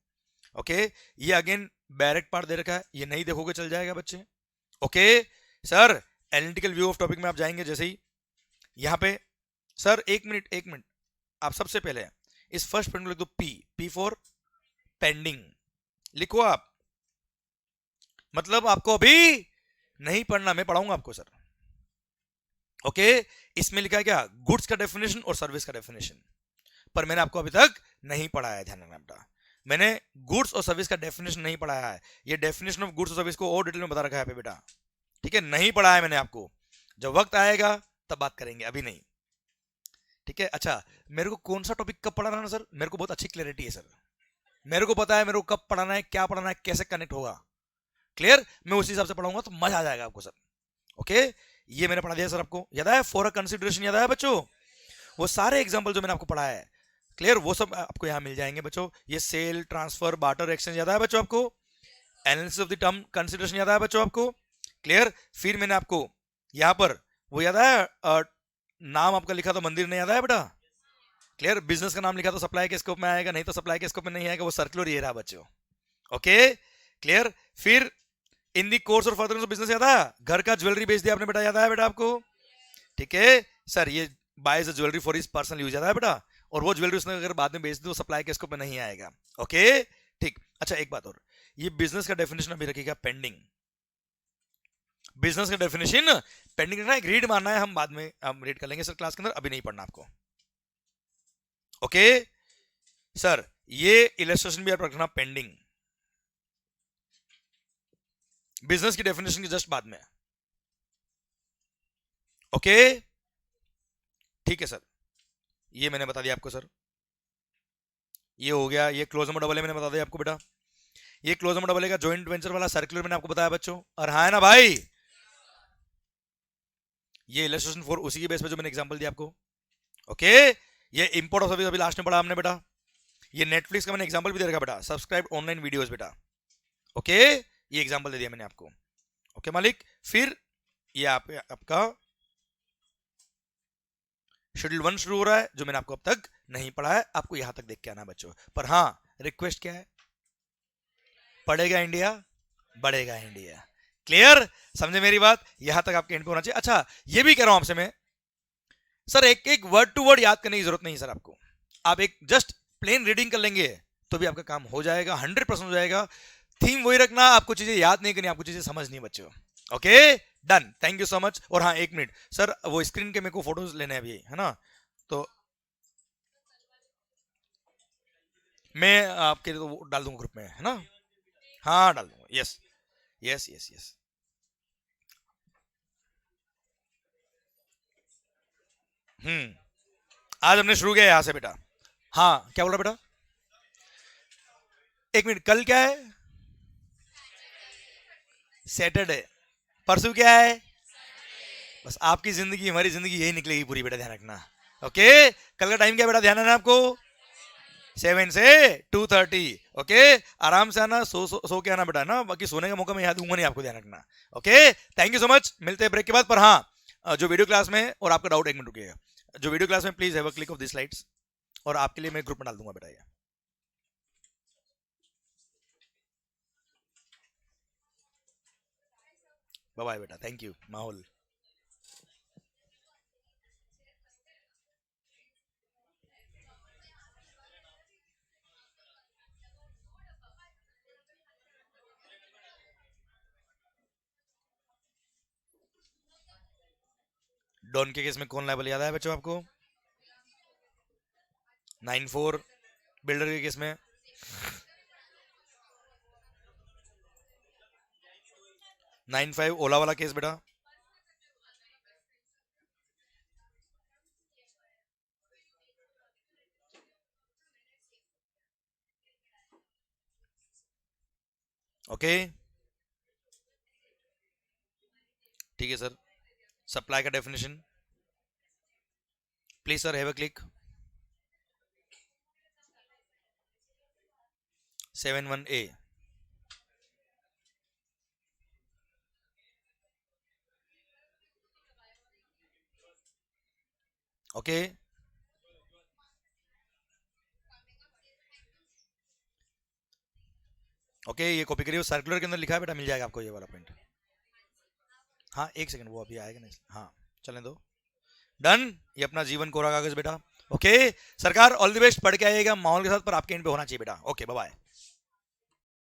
[SPEAKER 1] ओके, ये अगेन डायरेक्ट पार्ट दे रखा है, ये नहीं देखोगे चल जाएगा बच्चे। Okay sir, analytical view of topic में आप जाएंगे जैसे ही यहाँ पे, सर एक मिनट, आप सबसे पहले इस फर्स्ट पॉइंट लिख दो पी फॉर पेंडिंग लिखो आप, मतलब आपको अभी नहीं पढ़ना, मैं पढ़ाऊंगा आपको सर। ओके, इसमें लिखा है क्या? गुड्स का डेफिनेशन और सर्विस का डेफिनेशन, पर मैंने आपको अभी तक नहीं पढ़ाया है, ध्यान रखना बेटा। मैंने गुड्स और सर्विस का डेफिनेशन नहीं पढ़ाया है, ये definition of goods or service को और डिटेल में बता रखा है पे बेटा। ठीक है, नहीं पढ़ाया है मैंने आपको, जब वक्त आएगा तब बात करेंगे, अभी नहीं। ठीक है, अच्छा मेरे को कौन सा टॉपिक कब पढ़ाना है सर? मेरे को बहुत अच्छी क्लैरिटी है सर, मेरे को पता है मेरे को कब पढ़ाना है, क्या पढ़ाना है, कैसे कनेक्ट होगा, क्लियर, मैं उसी हिसाब से पढ़ाऊंगा तो मजा आ जाएगा आपको सर। ओके, ये मैंने पढ़ा दिया सर, आपको याद है फॉर अ कंसिडरेशन, याद है बच्चों, वो सारे एग्जांपल जो मैंने आपको पढ़ाया है, क्लियर, वो सब आपको यहाँ मिल जाएंगे बच्चों। ये सेल, ट्रांसफर, बार्टर, एक्सचेंज याद है बच्चों आपको, analysis of the term consideration याद है बच्चों आपको, क्लियर। फिर मैंने आपको यहाँ पर वो याद है नाम आपका लिखा था मंदिर, नहीं याद है बेटा, क्लियर, बिजनेस का नाम लिखा तो सप्लाई के स्कोप में आएगा, नहीं तो सप्लाई के स्कोप में नहीं आएगा, वो सर्कुलर ये रहा बच्चों। Okay, clear. फिर इन दी कोर्स और फर्दर बिजनेस याद है, घर का ज्वेलरी बेच दिया आपने बेटा, याद है बेटा आपको, ठीक है सर, ये buys jewellery for his personal use, याद है बेटा, और वो ज्वेलरी उसने अगर बाद में बेच दी तो सप्लाई के स्कोप में नहीं आएगा। ओके, ठीक। अच्छा एक बात और, ये बिजनेस का डेफिनेशन अभी रखिएगा पेंडिंग, बिजनेस का डेफिनेशन पेंडिंग रखना, एक रीड मारना है, हम बाद में हम रीड कर लेंगे सर क्लास के अंदर, अभी नहीं पढ़ना आपको। ओके सर, ये इलस्ट्रेशन भी आप रखना पेंडिंग, बिजनेस की डेफिनेशन की जस्ट बाद में। ओके, ठीक है सर, ये मैंने बता दिया आपको सर, ये हो गया, ये क्लोज नंबर डबल ए मैंने बता दिया आपको बेटा, ये क्लोज नंबर डबल ए का जॉइंट वेंचर वाला सर्कुलर मैंने आपको बताया बच्चों, और हाँ है ना भाई, ये इलस्ट्रेशन फॉर उसी के बेस पे जो मैंने एग्जांपल दिया आपको। ओके, ये इंपोर्ट ऑफ सर्विस अभी लास्ट में पढ़ा हमने बेटा, ये नेटफ्लिक्स का मैंने एग्जांपल भी दे रखा बेटा, सब्सक्राइब ऑनलाइन वीडियोस बेटा। ओके, ये एग्जांपल दे दिया मैंने आपको। ओके मालिक, फिर ये आपका शेड्यूल 1 शुरू हो रहा है, जो मैंने आपको अब तक नहीं पढ़ा है, आपको यहां तक देख के आना बच्चों। पर हाँ, रिक्वेस्ट क्या है, पढ़ेगा इंडिया बढ़ेगा इंडिया, क्लियर, समझे मेरी बात, यहां तक आपके एंड पे होना चाहिए। अच्छा ये भी कह रहा हूं आपसे मैं सर, एक एक वर्ड टू वर्ड याद करने की जरूरत नहीं सर आपको, आप एक जस्ट प्लेन रीडिंग कर लेंगे तो भी आपका काम हो जाएगा, 100% हो जाएगा। थीम वही रखना, आपको चीजें याद नहीं करनी, आपको चीजें समझनी बच्चों। Okay done, thank you so much. और हाँ एक मिनट सर, वो स्क्रीन के मेरे को फोटोज लेने हैं अभी, है ना, तो मैं आपके तो डाल दूंगा ग्रुप में, है ना, हाँ डाल दूंगा, यस यस यस यस। आज हमने शुरू किया यहां से बेटा, हाँ क्या बोल रहा बेटा, एक मिनट, कल क्या है, सैटरडे, परसों क्या है, बस आपकी जिंदगी हमारी जिंदगी यही निकलेगी पूरी बेटा, ध्यान रखना। ओके, कल का टाइम क्या बेटा, ध्यान रखना आपको, 7 से 2:30। ओके, आराम से आना, सो के आना बेटा ना, बाकी सोने का मौका मैं यहाँ दूंगा नहीं आपको, ध्यान रखना। Okay, thank you so much, मिलते हैं ब्रेक के बाद। पर हाँ, जो वीडियो क्लास में, और आपका डाउट एक मिनट रुकिएगा, जो वीडियो क्लास में please have a click of the slides, और आपके लिए मैं ग्रुप में डाल दूंगा बेटा ये। बाय बाय बेटा, थैंक यू माहौल। डॉन के केस में कौन लायबल याद है बच्चों आपको, 9-4, बिल्डर के केस में 9-5, ओला वाला केस बेटा, ओके ठीक है सर। सप्लाई का definition please sir, have a click, 7-1A। Okay, okay ये कॉपी करिए, सर्कुलर के अंदर लिखा है बेटा, मिल जाएगा आपको ये वाला पॉइंट। हाँ एक सेकंड, वो अभी आएगा नहीं, हाँ चलने दो, डन, ये अपना जीवन कोरा कागज बेटा। ओके सरकार, ऑल द बेस्ट, पढ़ के आइएगा माहौल के साथ, पर आपके एंड पे होना चाहिए बेटा। Okay bye bye.